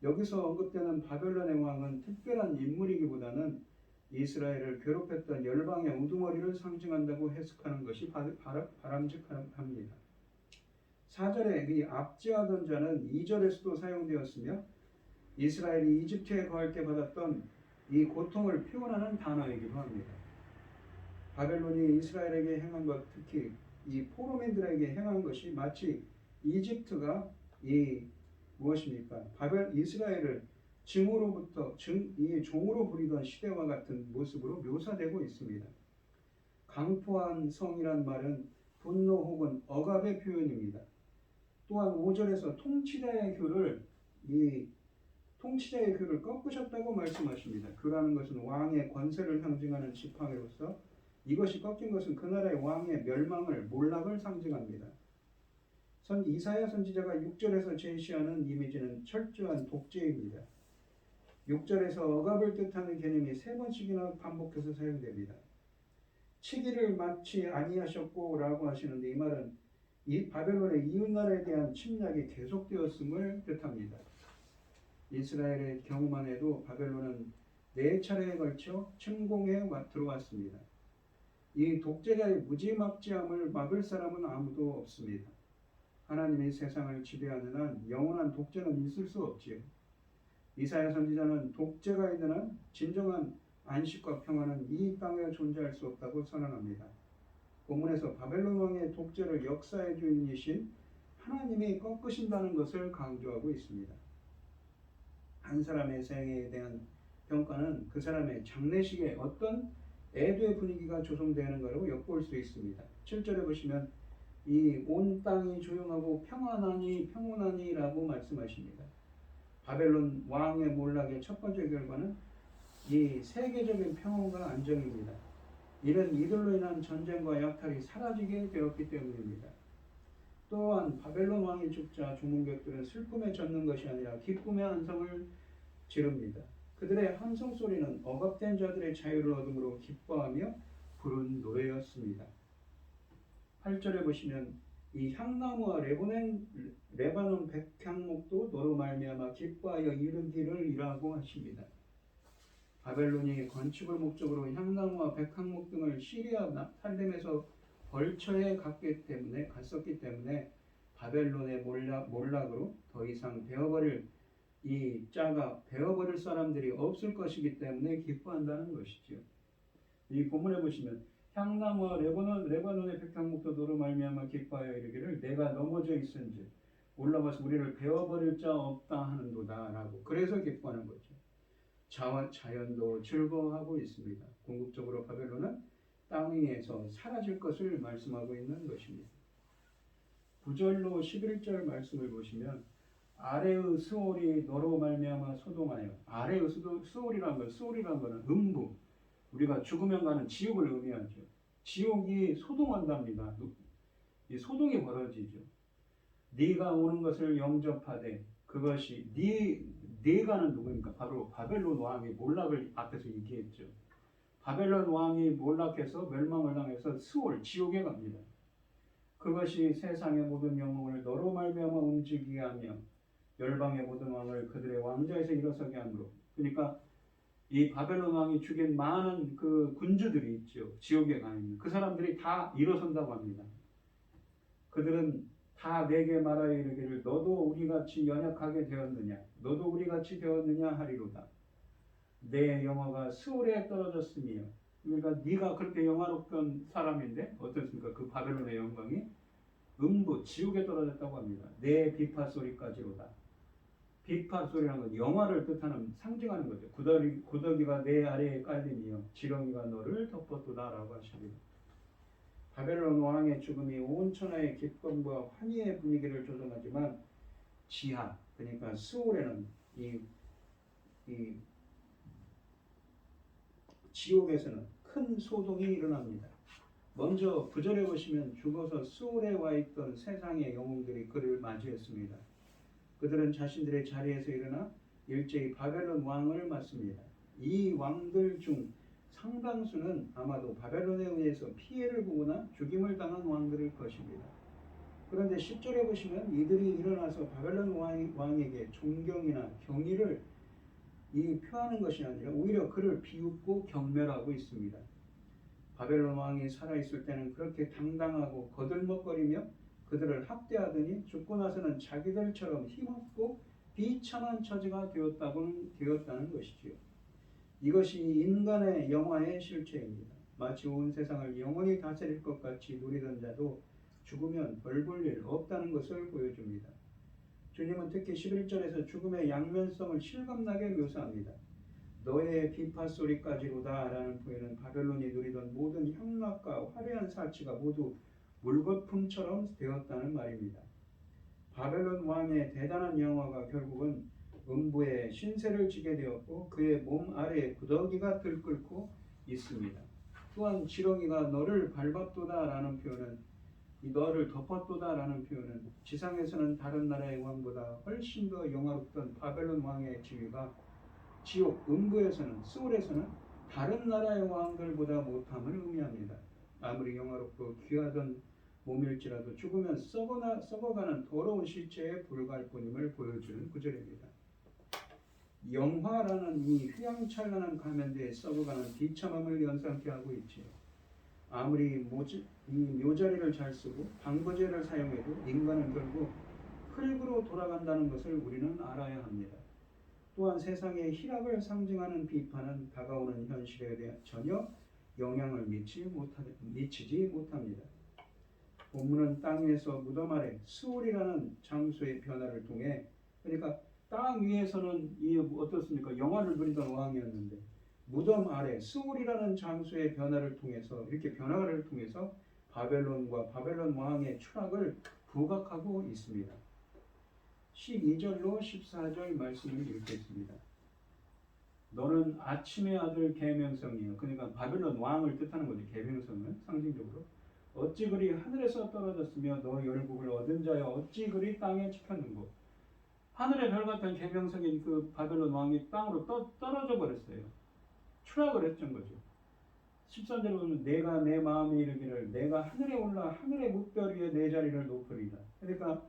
여기서 언급되는 바벨론의 왕은 특별한 인물이기보다는 이스라엘을 괴롭혔던 열방의 우두머리를 상징한다고 해석하는 것이 바람직합니다. 4절에 이 압제하던 자는 2절에서도 사용되었으며 이스라엘이 이집트에 거할 때 받았던 이 고통을 표현하는 단어이기도 합니다. 바벨론이 이스라엘에게 행한 것, 특히 이 포로민들에게 행한 것이 마치 이집트가 무엇입니까? 이스라엘을 종으로 부리던 시대와 같은 모습으로 묘사되고 있습니다. 강포한 성이란 말은 분노 혹은 억압의 표현입니다. 또한 5절에서 통치자의 규를 꺾으셨다고 말씀하십니다. 규라는 것은 왕의 권세를 상징하는 지팡이로서 이것이 꺾인 것은 그 나라의 왕의 멸망을, 몰락을 상징합니다. 이사야 선지자가 6절에서 제시하는 이미지는 철저한 독재입니다. 6절에서 억압을 뜻하는 개념이 3번씩이나 반복해서 사용됩니다. 치기를 마치 아니하셨고 라고 하시는데 이 말은 이 바벨론의 이웃나라에 대한 침략이 계속되었음을 뜻합니다. 이스라엘의 경우만 해도 바벨론은 4차례에 걸쳐 침공해 들어왔습니다. 이 독재자의 무지막지함을 막을 사람은 아무도 없습니다. 하나님이 세상을 지배하는 한 영원한 독재는 있을 수 없지요. 이사야 선지자는 독재가 있는 한 진정한 안식과 평화는 이 땅에 존재할 수 없다고 선언합니다. 본문에서 바벨론 왕의 독재를 역사의 주인이신 하나님이 꺾으신다는 것을 강조하고 있습니다. 한 사람의 생애에 대한 평가는 그 사람의 장례식에 어떤 애도의 분위기가 조성되는 것으로 엿볼 수 있습니다. 7절에 보시면 이 온 땅이 조용하고 평온하니 라고 말씀하십니다. 바벨론 왕의 몰락의 첫 번째 결과는 이 세계적인 평온과 안정입니다. 이는 이들로 인한 전쟁과 약탈이 사라지게 되었기 때문입니다. 또한 바벨론 왕이 죽자 종문객들은 슬픔에 젖는 것이 아니라 기쁨의 함성을 지릅니다. 그들의 함성 소리는 억압된 자들의 자유를 얻음으로 기뻐하며 부른 노래였습니다. 8절에 보시면 이 향나무와 레바논 백향목도 너로 말미암아 기뻐하여 이르기를이라고 하십니다. 바벨론이 건축을 목적으로 향나무와 백향목 등을 시리아 살렘에서 벌처에 갔었기 때문에 바벨론의 몰락으로 더 이상 베어버릴 사람들이 없을 것이기 때문에 기뻐한다는 것이지요. 이 본문에 보시면 향나무와 레바논의 백향목도 너로 말미암아 기뻐하여 이르기를 내가 넘어져 있은즉 올라가서 우리를 베어버릴 자 없다 하는도다 라고 그래서 기뻐하는 거죠. 자연도 즐거워하고 있습니다. 궁극적으로 바벨론은 땅 위에서 사라질 것을 말씀하고 있는 것입니다. 9절로 11절 말씀을 보시면 아래의 스올이 너로 말미암아 소동하여 아래의 스올이라는 거는 음부 우리가 죽으면 가는 지옥을 의미하죠. 지옥이 소동한답니다. 이 소동이 벌어지죠. 네가 오는 것을 영접하되 그것이 네가는 누구입니까? 바로 바벨론 왕의 몰락을 앞에서 얘기했죠. 바벨론 왕이 몰락해서 멸망을 당해서 스올 지옥에 갑니다. 그것이 세상의 모든 영웅을 너로 말미암아 움직이게 하며 열방의 모든 왕을 그들의 왕좌에서 일어서게 하므로 그러니까 이 바벨론 왕이 죽인 많은 그 군주들이 있죠. 지옥에 가 있는 그 사람들이 다 일어선다고 합니다. 그들은 다 내게 말하여 이르기를 너도 우리같이 연약하게 되었느냐 너도 우리같이 되었느냐 하리로다. 내 영화가 스올에 떨어졌으며 그러니까 네가 그렇게 영화롭던 사람인데 어떻습니까? 그 바벨론의 영광이 음부 지옥에 떨어졌다고 합니다. 내 비파 소리까지로다. 비파 소리라는 건 영화를 뜻하는 상징하는 거죠. 구더기가 내 아래에 깔리며 지렁이가 너를 덮었도다 라고 하십니다. 바벨론 왕의 죽음이 온 천하의 기쁨과 환희의 분위기를 조성하지만 지하 그러니까 스올에는 이 지옥에서는 큰 소동이 일어납니다. 먼저 9절에 보시면 죽어서 스올에 와 있던 세상의 영웅들이 그를 맞이했습니다. 그들은 자신들의 자리에서 일어나 일제히 바벨론 왕을 맞습니다. 이 왕들 중 상당수는 아마도 바벨론에 의해서 피해를 보거나 죽임을 당한 왕들일 것입니다. 그런데 10절에 보시면 이들이 일어나서 바벨론 왕에게 존경이나 경의를 표하는 것이 아니라 오히려 그를 비웃고 경멸하고 있습니다. 바벨론 왕이 살아있을 때는 그렇게 당당하고 거들먹거리며 그들을 학대하더니 죽고 나서는 자기들처럼 힘없고 비참한 처지가 되었다는 것이지요. 이것이 인간의 영화의 실체입니다. 마치 온 세상을 영원히 다스릴 것 같이 누리던 자도 죽으면 벌 볼 일 없다는 것을 보여줍니다. 주님은 특히 11절에서 죽음의 양면성을 실감나게 묘사합니다. 너의 비파 소리까지로다 라는 표현은 바벨론이 누리던 모든 향락과 화려한 사치가 모두 물거품처럼 되었다는 말입니다. 바벨론 왕의 대단한 영화가 결국은 음부에 신세를 지게 되었고 그의 몸 아래에 구더기가 들끓고 있습니다. 또한 지렁이가 너를 밟았도다 라는 표현은 이 너를 덮었도다 라는 표현은 지상에서는 다른 나라의 왕보다 훨씬 더 영화롭던 바벨론 왕의 지위가 지옥 음부에서는 스올에서는 다른 나라의 왕들보다 못함을 의미합니다. 아무리 영화롭고 귀하던 몸일지라도 죽으면 썩어가는 더러운 시체에 불과할 뿐임을 보여주는 구절입니다. 영화라는 이 휘황찬란한 가면대에 썩어가는 비참함을 연상케 하고 있지요. 아무리 이 묘자리를 잘 쓰고 방부제를 사용해도 인간은 결국 흙으로 돌아간다는 것을 우리는 알아야 합니다. 또한 세상의 희락을 상징하는 비판은 다가오는 현실에 대해 전혀 영향을 미치지 못합니다. 본문은 땅 위에서 무덤 아래 스올이라는 장소의 변화를 통해, 그러니까 땅 위에서는 이 어떻습니까? 영화를 누리던 왕이었는데 무덤 아래 스올이라는 장소의 변화를 통해서, 이렇게 변화를 통해서 바벨론과 바벨론 왕의 추락을 부각하고 있습니다. 12절로 14절 말씀을 읽겠습니다. 너는 아침의 아들 계명성이요. 그러니까 바벨론 왕을 뜻하는 거죠. 계명성은 상징적으로. 어찌 그리 하늘에서 떨어졌으며 너 열국을 얻은 자여 어찌 그리 땅에 찍혔는고. 하늘의 별 같은 계명성인 그 바벨론 왕이 땅으로 떨어져 버렸어요. 추락을 했던 거죠. 13절에 보면 내가 내 마음에 이르기를 내가 하늘에 올라 하늘의 뭇별 위에 내 자리를 높으리라. 그러니까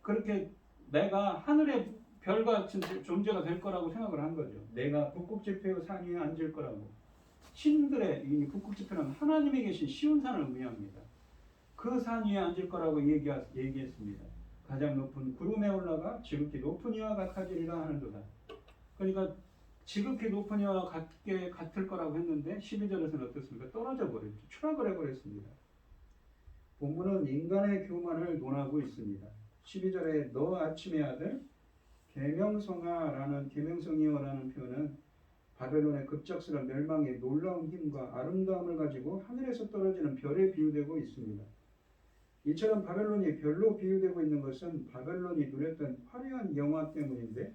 그렇게 내가 하늘의 별같은 존재가 될 거라고 생각을 한 거죠. 내가 북극지폐의 산 위에 앉을 거라고. 신들의 이 북극지폐는 하나님이 계신 시온산을 의미합니다. 그 산 위에 앉을 거라고 얘기했습니다. 가장 높은 구름에 올라가 지극히 높은 이와 같아지리라 하는도다. 그러니까 지극히 높은 이와 같을 거라고 했는데 12절에서는 어떻습니까? 떨어져 버렸죠. 추락을 해버렸습니다. 본문은 인간의 교만을 논하고 있습니다. 12절에 너 아침의 아들 계명성아라는 계명성이여라는 표현은 바벨론의 급작스러운 멸망의 놀라운 힘과 아름다움을 가지고 하늘에서 떨어지는 별에 비유되고 있습니다. 이처럼 바벨론이 별로 비유되고 있는 것은 바벨론이 누렸던 화려한 영화 때문인데,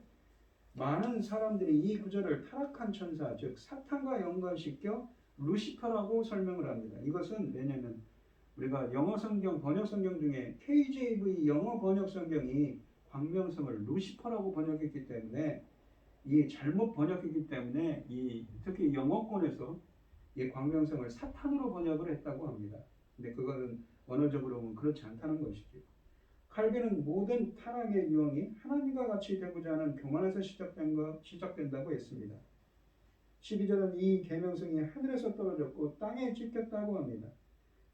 많은 사람들이 이 구절을 타락한 천사, 즉 사탄과 연관시켜 루시퍼라고 설명을 합니다. 이것은 왜냐하면 우리가 영어 성경, 번역 성경 중에 KJV 영어 번역 성경이 광명성을 루시퍼라고 번역했기 때문에, 이 잘못 번역했기 때문에 특히 영어권에서 이 광명성을 사탄으로 번역을 했다고 합니다. 근데 그거는 언어적으로 보면 그렇지 않다는 것이죠. 칼빈은 모든 타락의 유형이 하나님과 같이 되고자 하는 교만에서 시작된다고 했습니다. 12절은 이 계명성이 하늘에서 떨어졌고 땅에 찍혔다고 합니다.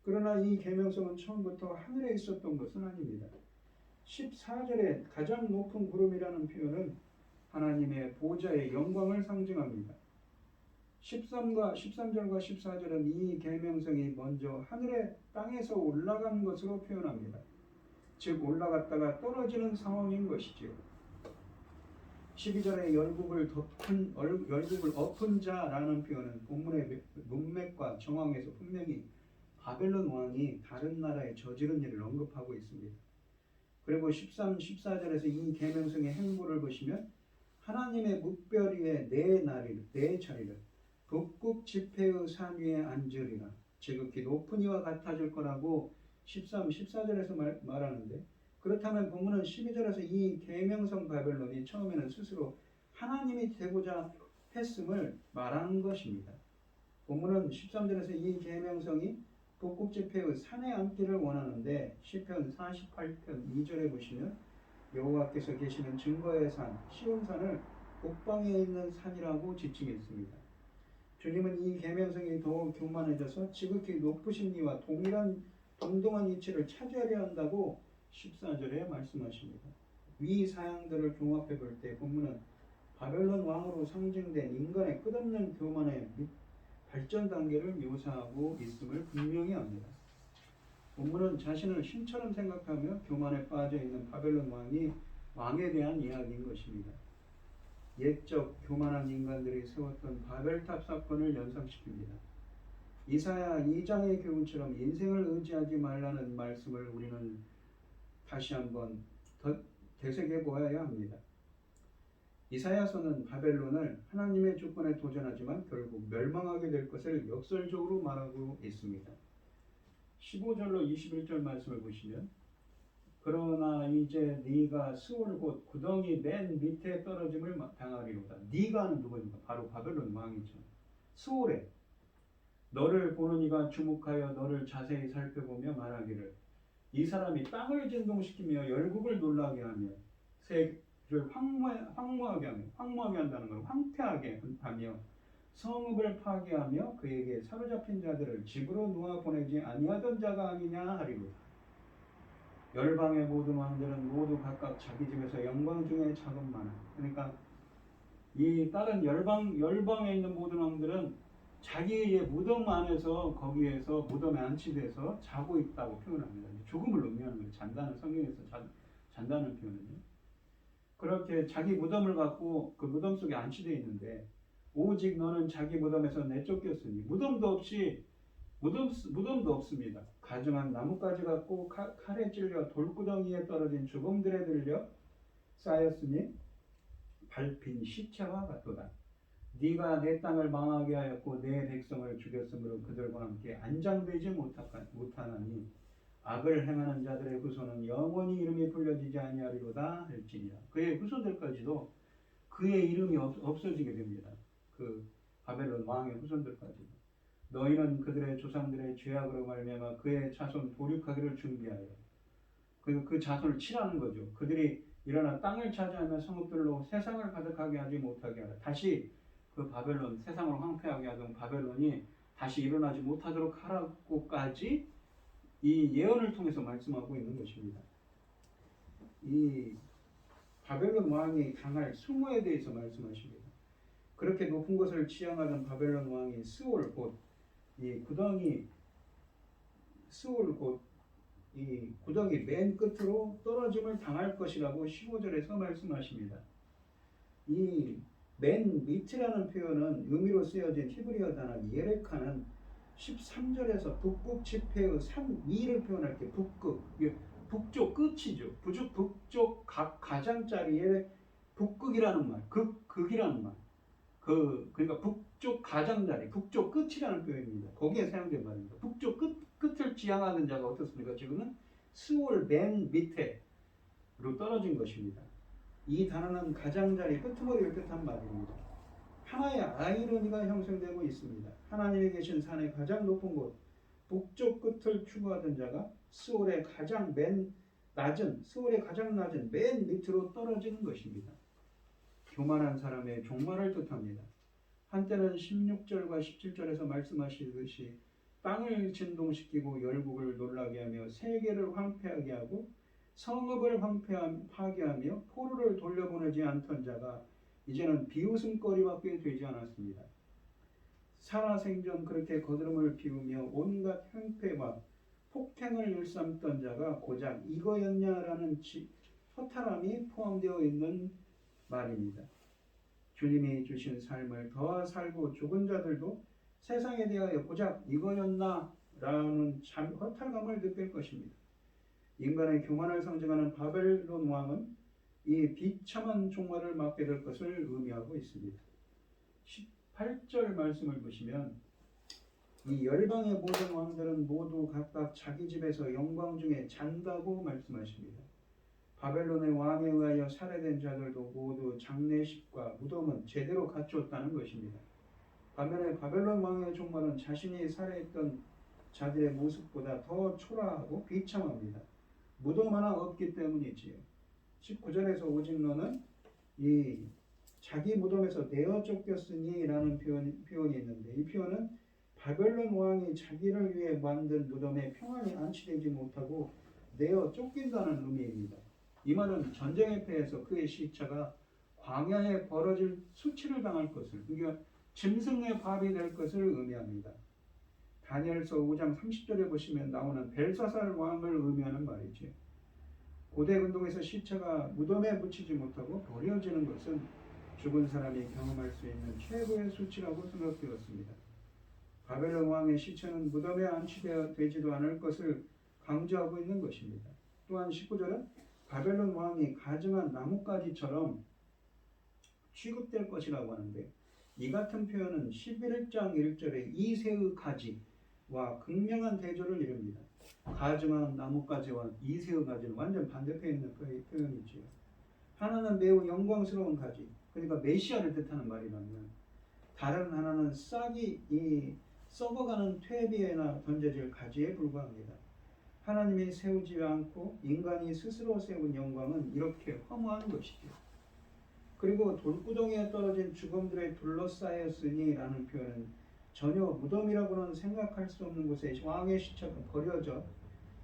그러나 이 계명성은 처음부터 하늘에 있었던 것은 아닙니다. 14절에 가장 높은 구름이라는 표현은 하나님의 보좌의 영광을 상징합니다. 13절과 14절은 이 계명성이 먼저 하늘에 땅에서 올라간 것으로 표현합니다. 즉 올라갔다가 떨어지는 상황인 것이지요. 12절에 열국을 엎은 자라는 표현은 본문의 문맥과 정황에서 분명히 바벨론 왕이 다른 나라에 저지른 일을 언급하고 있습니다. 그리고 13, 14절에서 이 계명성의 행보를 보시면 하나님의 뭇별 위에 내 자리를 북극 지폐의 산 위에 앉으리라. 지극히 높은 이와 같아질 거라고 13, 14절에서 말하는데, 그렇다면 본문은 12절에서 이 계명성 바벨론이 처음에는 스스로 하나님이 되고자 했음을 말하는 것입니다. 본문은 13절에서 이 계명성이 북극 지폐의 산에 앉기를 원하는데, 시편 48편 2절에 보시면 여호와께서 계시는 증거의 산 시온산을 북방에 있는 산이라고 지칭했습니다. 주님은 이 계명성이 더욱 교만해져서 지극히 높으신 이와 동등한 위치를 차지하려 한다고 14절에 말씀하십니다. 위 사양들을 종합해 볼 때 본문은 바벨론 왕으로 상징된 인간의 끝없는 교만의 발전 단계를 묘사하고 있음을 분명히 합니다. 본문은 자신을 신처럼 생각하며 교만에 빠져 있는 바벨론 왕에 대한 이야기인 것입니다. 옛적 교만한 인간들이 세웠던 바벨탑 사건을 연상시킵니다. 이사야 2장의 교훈처럼 인생을 의지하지 말라는 말씀을 우리는 다시 한번 더 되새겨 보아야 합니다. 이사야서는 바벨론을 하나님의 주권에 도전하지만 결국 멸망하게 될 것을 역설적으로 말하고 있습니다. 15절로 21절 말씀을 보시면 그러나 이제 네가 스올 곧 구덩이 맨 밑에 떨어짐을 당하리로다. 네가는 누구입니까? 바로 바벨론 왕이죠. 스올에 너를 보는 이가 주목하여 너를 자세히 살펴보며 말하기를 이 사람이 땅을 진동시키며 열국을 놀라게 하며 세계를 황무하게 한다는 걸 황폐하게 하며 성읍을 파괴하며 그에게 사로잡힌 자들을 집으로 놓아 보내지 아니하던 자가 아니냐 하리로다. 열방의 모든 왕들은 모두 각각 자기 집에서 영광 중에 자금만하. 그러니까 이 다른 열방에 있는 모든 왕들은 자기의 무덤 안에서 거기에서 무덤에 안치돼서 자고 있다고 표현합니다. 죽음을 의미하는 거예요. 잔다는 성경에서 잔다는 표현은요. 그렇게 자기 무덤을 갖고 그 무덤 속에 안치되어 있는데 오직 너는 자기 무덤에서 내쫓겼으니 무덤도 없습니다. 가증한 나뭇가지 같고 칼에 찔려 돌구덩이에 떨어진 죽음들에 들려 쌓였으니 밟힌 시체와 같도다. 네가 내 땅을 망하게 하였고 내 백성을 죽였으므로 그들과 함께 안장되지 못하나니 악을 행하는 자들의 후손은 영원히 이름이 불려지지 아니하리로다 할지니라. 그의 후손들까지도 그의 이름이 없어지게 됩니다. 그 바벨론 왕의 후손들까지도. 너희는 그들의 조상들의 죄악으로 말미암아 그의 자손 도륙하기를 준비하여 그리고 그 자손을 치라는 거죠. 그들이 일어나 땅을 차지하며 성읍들로 세상을 가득하게 하지 못하게 하라. 다시 그 바벨론, 세상을 황폐하게 하던 바벨론이 다시 일어나지 못하도록 하라고까지 이 예언을 통해서 말씀하고 있는 것입니다. 이 바벨론 왕이 당할 수모에 대해서 말씀하십니다. 그렇게 높은 곳을 지향하던 바벨론 왕이 스올 곧 이 구덩이 맨 끝으로 떨어짐을 당할 것이라고 15절에서 말씀하십니다. 이 맨 밑이라는 표현은 의미로 쓰여진 히브리어 단어 예레카는 13절에서 북극 지폐의 산 위를 표현할 때 북극, 북쪽 끝이죠. 북쪽 가장자리에 북극이라는 말, 극이라는 말. 그러니까 북쪽 가장자리, 북쪽 끝이라는 표현입니다. 거기에 사용된 말입니다. 북쪽 끝을 지향하는 자가 어떻습니까? 지금은 스올 맨 밑에로 떨어진 것입니다. 이 단어는 가장자리, 끄트머리를 뜻한 말입니다. 하나의 아이러니가 형성되고 있습니다. 하나님이 계신 산의 가장 높은 곳, 북쪽 끝을 추구하던 자가 스올의 가장 낮은 맨 밑으로 떨어지는 것입니다. 교만한 사람의 종말을 뜻합니다. 한때는 16절과 17절에서 말씀하시듯이 땅을 진동시키고 열국을 놀라게 하며 세계를 황폐하게 하고 성읍을 파괴하며 포로를 돌려보내지 않던 자가 이제는 비웃음거리밖에 되지 않았습니다. 살아생전 그렇게 거드름을 피우며 온갖 행패와 폭행을 일삼던 자가 고작 이거였냐라는 허탈함이 포함되어 있는 말입니다. 주님이 주신 삶을 더 살고 죽은 자들도 세상에 대하여 고작 이거였나라는 허탈감을 느낄 것입니다. 인간의 교만을 상징하는 바벨론 왕은 이 비참한 종말을 맞게 될 것을 의미하고 있습니다. 18절 말씀을 보시면 이 열방의 모든 왕들은 모두 각각 자기 집에서 영광 중에 잔다고 말씀하십니다. 바벨론의 왕에 의하여 살해된 자들도 모두 장례식과 무덤은 제대로 갖추었다는 것입니다. 반면에 바벨론 왕의 종말은 자신이 살해했던 자들의 모습보다 더 초라하고 비참합니다. 무덤 하나 없기 때문이지요. 19절에서 오직 너는 이 자기 무덤에서 내어 쫓겼으니 라는 표현이 있는데 이 표현은 바벨론 왕이 자기를 위해 만든 무덤에 평안히 안치되지 못하고 내어 쫓긴다는 의미입니다. 이 말은 전쟁에 패해서 그의 시체가 광야에 벌어질 수치를 당할 것을, 그러니까 짐승의 밥이 될 것을 의미합니다. 다니엘서 5장 30절에 보시면 나오는 벨사살 왕을 의미하는 말이죠. 고대 근동에서 시체가 무덤에 묻히지 못하고 버려지는 것은 죽은 사람이 경험할 수 있는 최고의 수치라고 생각되었습니다. 바벨론 왕의 시체는 무덤에 안치되지도 않을 것을 강조하고 있는 것입니다. 또한 19절은 바벨론 왕이 가증한 나뭇가지처럼 취급될 것이라고 하는데, 이 같은 표현은 11장 1절의 이새의 가지와 극명한 대조를 이룹니다. 가증한 나뭇가지와 이새의 가지는 완전 반대편에 있는 표현이지요. 하나는 매우 영광스러운 가지, 그러니까 메시아를 뜻하는 말이라면, 다른 하나는 싹이 썩어가는 퇴비에나 던져질 가지에 불과합니다. 하나님이 세우지 않고 인간이 스스로 세운 영광은 이렇게 허무한 것이죠. 그리고 돌구덩이에 떨어진 죽음들에 둘러싸였으니 라는 표현은 전혀 무덤이라고는 생각할 수 없는 곳에 왕의 시체가 버려져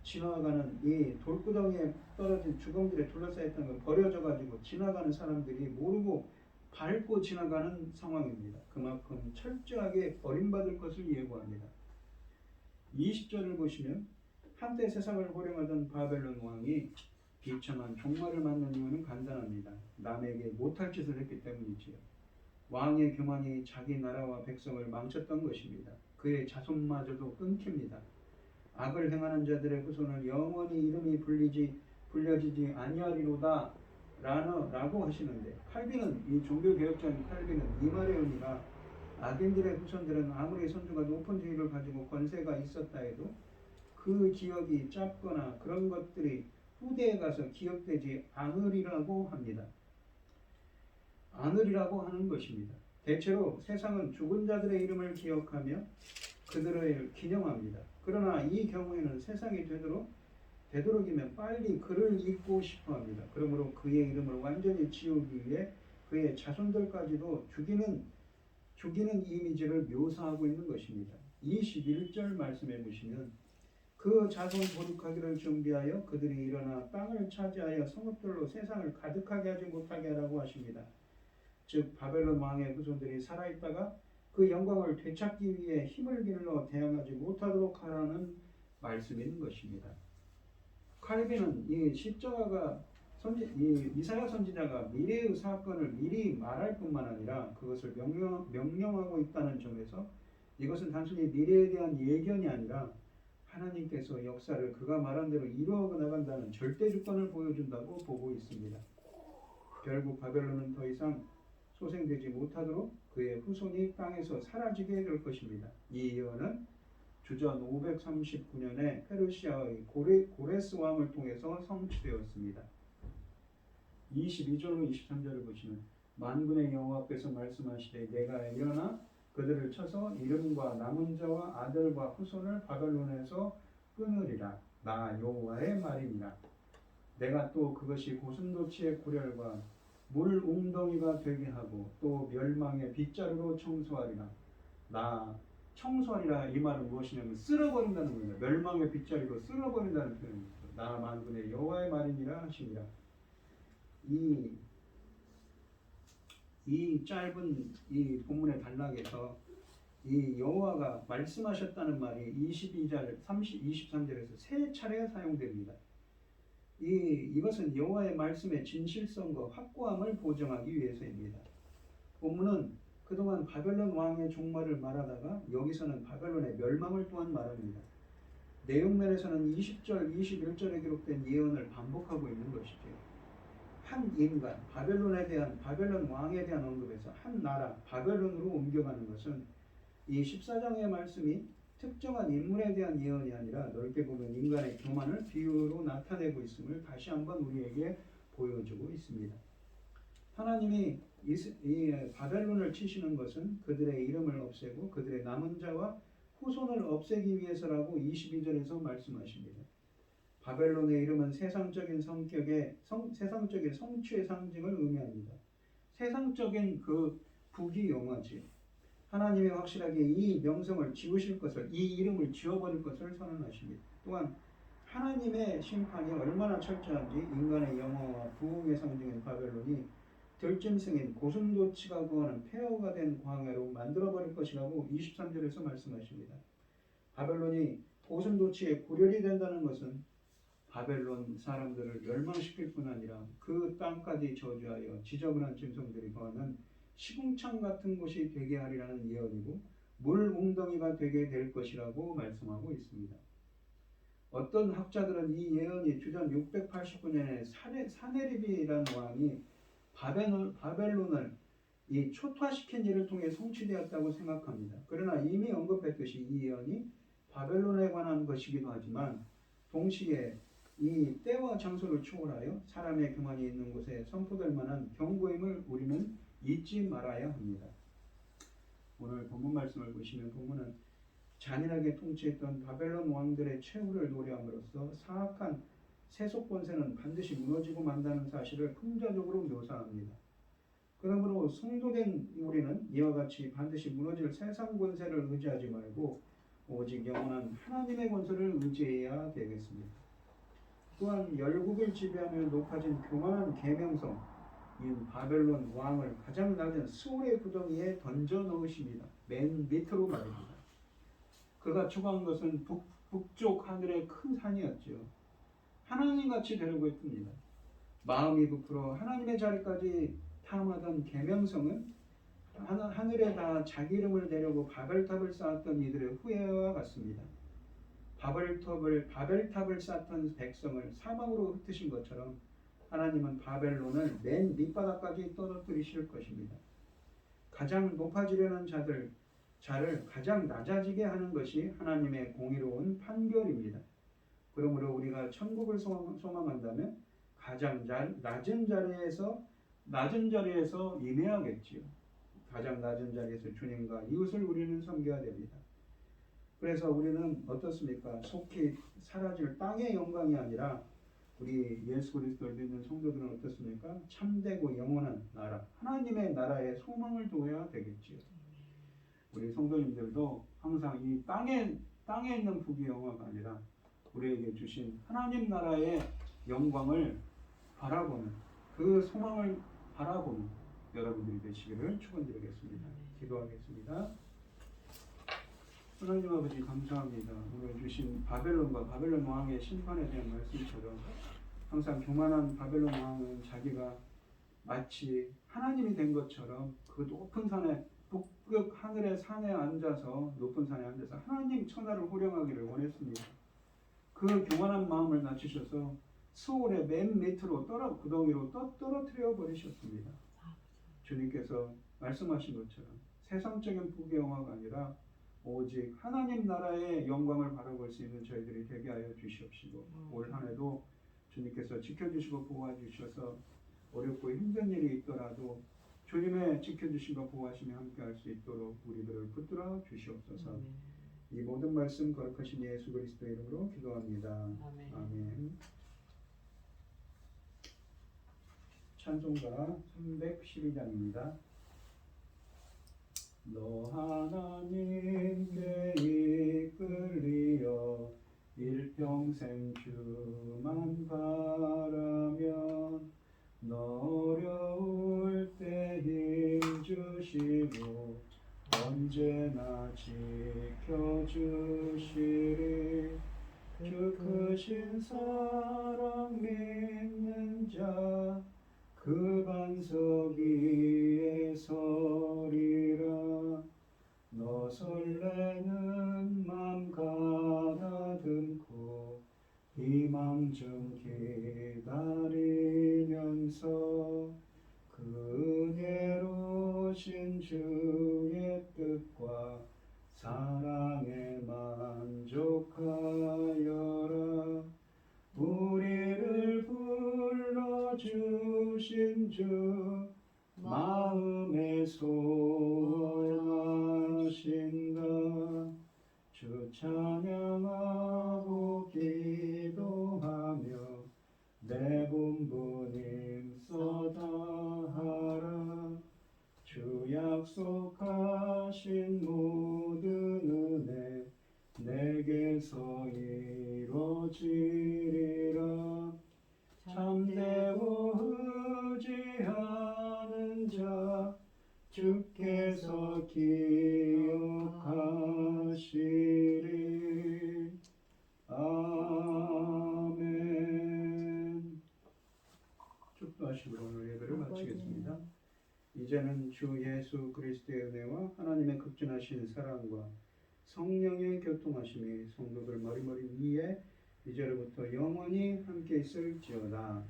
지나가는, 이 돌구덩이에 떨어진 죽음들에 둘러싸였다는 걸 버려져 가지고 지나가는 사람들이 모르고 밟고 지나가는 상황입니다. 그만큼 철저하게 버림받을 것을 예고합니다. 20절을 보시면 한때 세상을 호령하던 바벨론 왕이 비참한 종말을 맞는 이유는 간단합니다. 남에게 못할 짓을 했기 때문이지요. 왕의 교만이 자기 나라와 백성을 망쳤던 것입니다. 그의 자손마저도 끊깁니다. 악을 행하는 자들의 후손은 영원히 이름이 불려지지 아니하리로다 라고 하시는데, 칼빈은, 이 종교개혁자인 칼빈은 이 말의 의미가 악인들의 후손들은 아무리 선주가 높은 지위를 가지고 권세가 있었다 해도 그 기억이 짧거나 그런 것들이 후대에 가서 기억되지 않으리라고 합니다. 않으리라고 하는 것입니다. 대체로 세상은 죽은 자들의 이름을 기억하며 그들을 기념합니다. 그러나 이 경우에는 세상이 되도록이면 빨리 그를 잊고 싶어합니다. 그러므로 그의 이름을 완전히 지우기 위해 그의 자손들까지도 죽이는 이미지를 묘사하고 있는 것입니다. 21절 말씀해 보시면 그 자손 도륙하기를 준비하여 그들이 일어나 땅을 차지하여 성읍들로 세상을 가득하게 하지 못하게 하라고 하십니다. 즉 바벨론 왕의 후손들이 살아있다가 그 영광을 되찾기 위해 힘을 길러 대항하지 못하도록 하라는 말씀인 것입니다. 칼빈은 이 십자가가 이사야 선지자가 미래의 사건을 미리 말할 뿐만 아니라 그것을 명령하고 있다는 점에서 이것은 단순히 미래에 대한 예견이 아니라 하나님께서 역사를 그가 말한 대로 이루어 나간다는 절대 주권을 보여준다고 보고 있습니다. 결국 바벨론은 더 이상 소생되지 못하도록 그의 후손이 땅에서 사라지게 될 것입니다. 이 예언은 주전 539년에 페르시아의 고레스 왕을 통해서 성취되었습니다. 22절로 23절을 보시면 만군의 여호와께서 말씀하시되 내가 일어나 그들을 쳐서 이름과 남은 자와 아들과 후손을 바벨론에서 끊으리라. 나 여호와의 말이니라. 내가 또 그것이 고슴도치의 고열과 물 웅덩이가 되게 하고 또 멸망의 빗자루로 청소하리라. 나 청소하리라, 이 말은 무엇이냐면 쓸어버린다는 겁니다. 멸망의 빗자루로 쓸어버린다는 표현입니다. 나 만군의 여호와의 말이니라 하시니라. 이 짧은 이 본문의 단락에서 이 여호와가 말씀하셨다는 말이 22절, 23절에서 세 차례 사용됩니다. 이것은 여호와의 말씀의 진실성과 확고함을 보증하기 위해서입니다. 본문은 그동안 바벨론 왕의 종말을 말하다가 여기서는 바벨론의 멸망을 또한 말합니다. 내용면에서는 20절, 21절에 기록된 예언을 반복하고 있는 것이죠. 한 인간, 바벨론 왕에 대한 언급에서 한 나라, 바벨론으로 옮겨가는 것은 이 14장의 말씀이 특정한 인물에 대한 예언이 아니라 넓게 보면 인간의 교만을 비유로 나타내고 있음을 다시 한번 우리에게 보여주고 있습니다. 하나님이 이 바벨론을 치시는 것은 그들의 이름을 없애고 그들의 남은 자와 후손을 없애기 위해서라고 22절에서 말씀하십니다. 바벨론의 이름은 세상적인 성취의 상징을 의미합니다. 세상적인 그 부귀 영화지요. 하나님이 확실하게 이 명성을 지우실 것을, 이 이름을 지워버릴 것을 선언하십니다. 또한 하나님의 심판이 얼마나 철저한지 인간의 영화와 부흥의 상징인 바벨론이 들짐승인 고슴도치가 구하는 폐허가 된 광야로 만들어버릴 것이라고 23절에서 말씀하십니다. 바벨론이 고슴도치의 고렬이 된다는 것은 바벨론 사람들을 멸망시킬 뿐 아니라 그 땅까지 저주하여 지저분한 짐승들이 거하는 시궁창 같은 곳이 되게 하리라는 예언이고 물 웅덩이가 되게 될 것이라고 말씀하고 있습니다. 어떤 학자들은 이 예언이 주전 689년에 사네립이라는 왕이 바벨론을 이 초토화시킨 일을 통해 성취되었다고 생각합니다. 그러나 이미 언급했듯이 이 예언이 바벨론에 관한 것이기도 하지만 동시에 이 때와 장소를 초월하여 사람의 교만이 있는 곳에 선포될 만한 경고임을 우리는 잊지 말아야 합니다. 오늘 본문 말씀을 보시면 본문은 잔인하게 통치했던 바벨론 왕들의 최후를 노래함으로써 사악한 세속 권세는 반드시 무너지고 만다는 사실을 풍자적으로 묘사합니다. 그러므로 성도된 우리는 이와 같이 반드시 무너질 세상 권세를 의지하지 말고 오직 영원한 하나님의 권세를 의지해야 되겠습니다. 또한 열국을 지배하며 높아진 교만한 계명성 인 바벨론 왕을 가장 낮은 스올의 구덩이에 던져 넣으십니다. 맨 밑으로 말입니다. 그가 초과한 것은 북쪽 하늘의 큰 산이었죠. 하나님같이 되려고 했습니다. 마음이 부풀어 하나님의 자리까지 탐하던 계명성은 하늘에다 자기 이름을 대려고 바벨탑을 쌓았던 이들의 후회와 같습니다. 바벨탑을 쌓던 백성을 사방으로 흩으신 것처럼 하나님은 바벨론을 맨 밑바닥까지 떨어뜨리실 것입니다. 가장 높아지려는 자를 가장 낮아지게 하는 것이 하나님의 공의로운 판결입니다. 그러므로 우리가 천국을 소망한다면 가장 낮은 자리에서 임해야겠지요. 가장 낮은 자리에서 주님과 이웃을 우리는 섬겨야 됩니다. 그래서 우리는 어떻습니까? 속히 사라질 땅의 영광이 아니라 우리 예수 그리스도를 믿는 성도들은 어떻습니까? 참되고 영원한 나라, 하나님의 나라에 소망을 두어야 되겠지요. 우리 성도님들도 항상 이 땅에 있는 부귀 영화가 아니라 우리에게 주신 하나님 나라의 영광을 바라보는 그 소망을 바라보는 여러분들이 되시기를 축원드리겠습니다. 기도하겠습니다. 하나님 아버지 감사합니다. 오늘 주신 바벨론과 바벨론 왕의 심판에 대한 말씀처럼 항상 교만한 바벨론 왕은 자기가 마치 하나님이 된 것처럼 그 높은 산에 북극 하늘의 산에 앉아서 높은 산에 앉아서 하나님 천하를 호령하기를 원했습니다. 그 교만한 마음을 낮추셔서 스올의 맨 밑으로 구덩이로 떨어뜨려 버리셨습니다. 주님께서 말씀하신 것처럼 세상적인 부귀 영화가 아니라 오직 하나님 나라의 영광을 바라볼 수 있는 저희들이 되게 하여 주시옵시고 올 한 해도 주님께서 지켜주시고 보호하주셔서 어렵고 힘든 일이 있더라도 주님의 지켜주심과 보호하심이 함께할 수 있도록 우리들을 붙들어 주시옵소서. 이 모든 말씀 거룩하신 예수 그리스도의 이름으로 기도합니다. 아멘. 찬송가 312장입니다. 너 하나님께 이끌리어 일평생 주만 바라면 너 어려울 때 힘 주시고 언제나 지켜주시리. 주 크신 사랑 믿는 자 그 반석 위에 서리라. 너 설레는 맘 가다듬고 희망 중 기다리면서 그 은혜로우신 주의 뜻과 사랑에 만족하여라. 우리를 불러주신 주 마음에 소원하신다. 주 찬양하고 기도하며 내 분부님 써다하라. 주 약속하신 모든 은혜 내게서 이루어지리라. 참되고 의지하는 자 주께서 기억하시리. 아멘. 기도하시고 오늘 예배를 마치겠습니다. 이제는 주 예수 그리스도의 은혜와 하나님의 극진하신 사랑과 성령의 교통하심이 성도들 머리머리 위에 이제로부터 영원히 함께 있을지어다.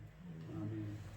아멘.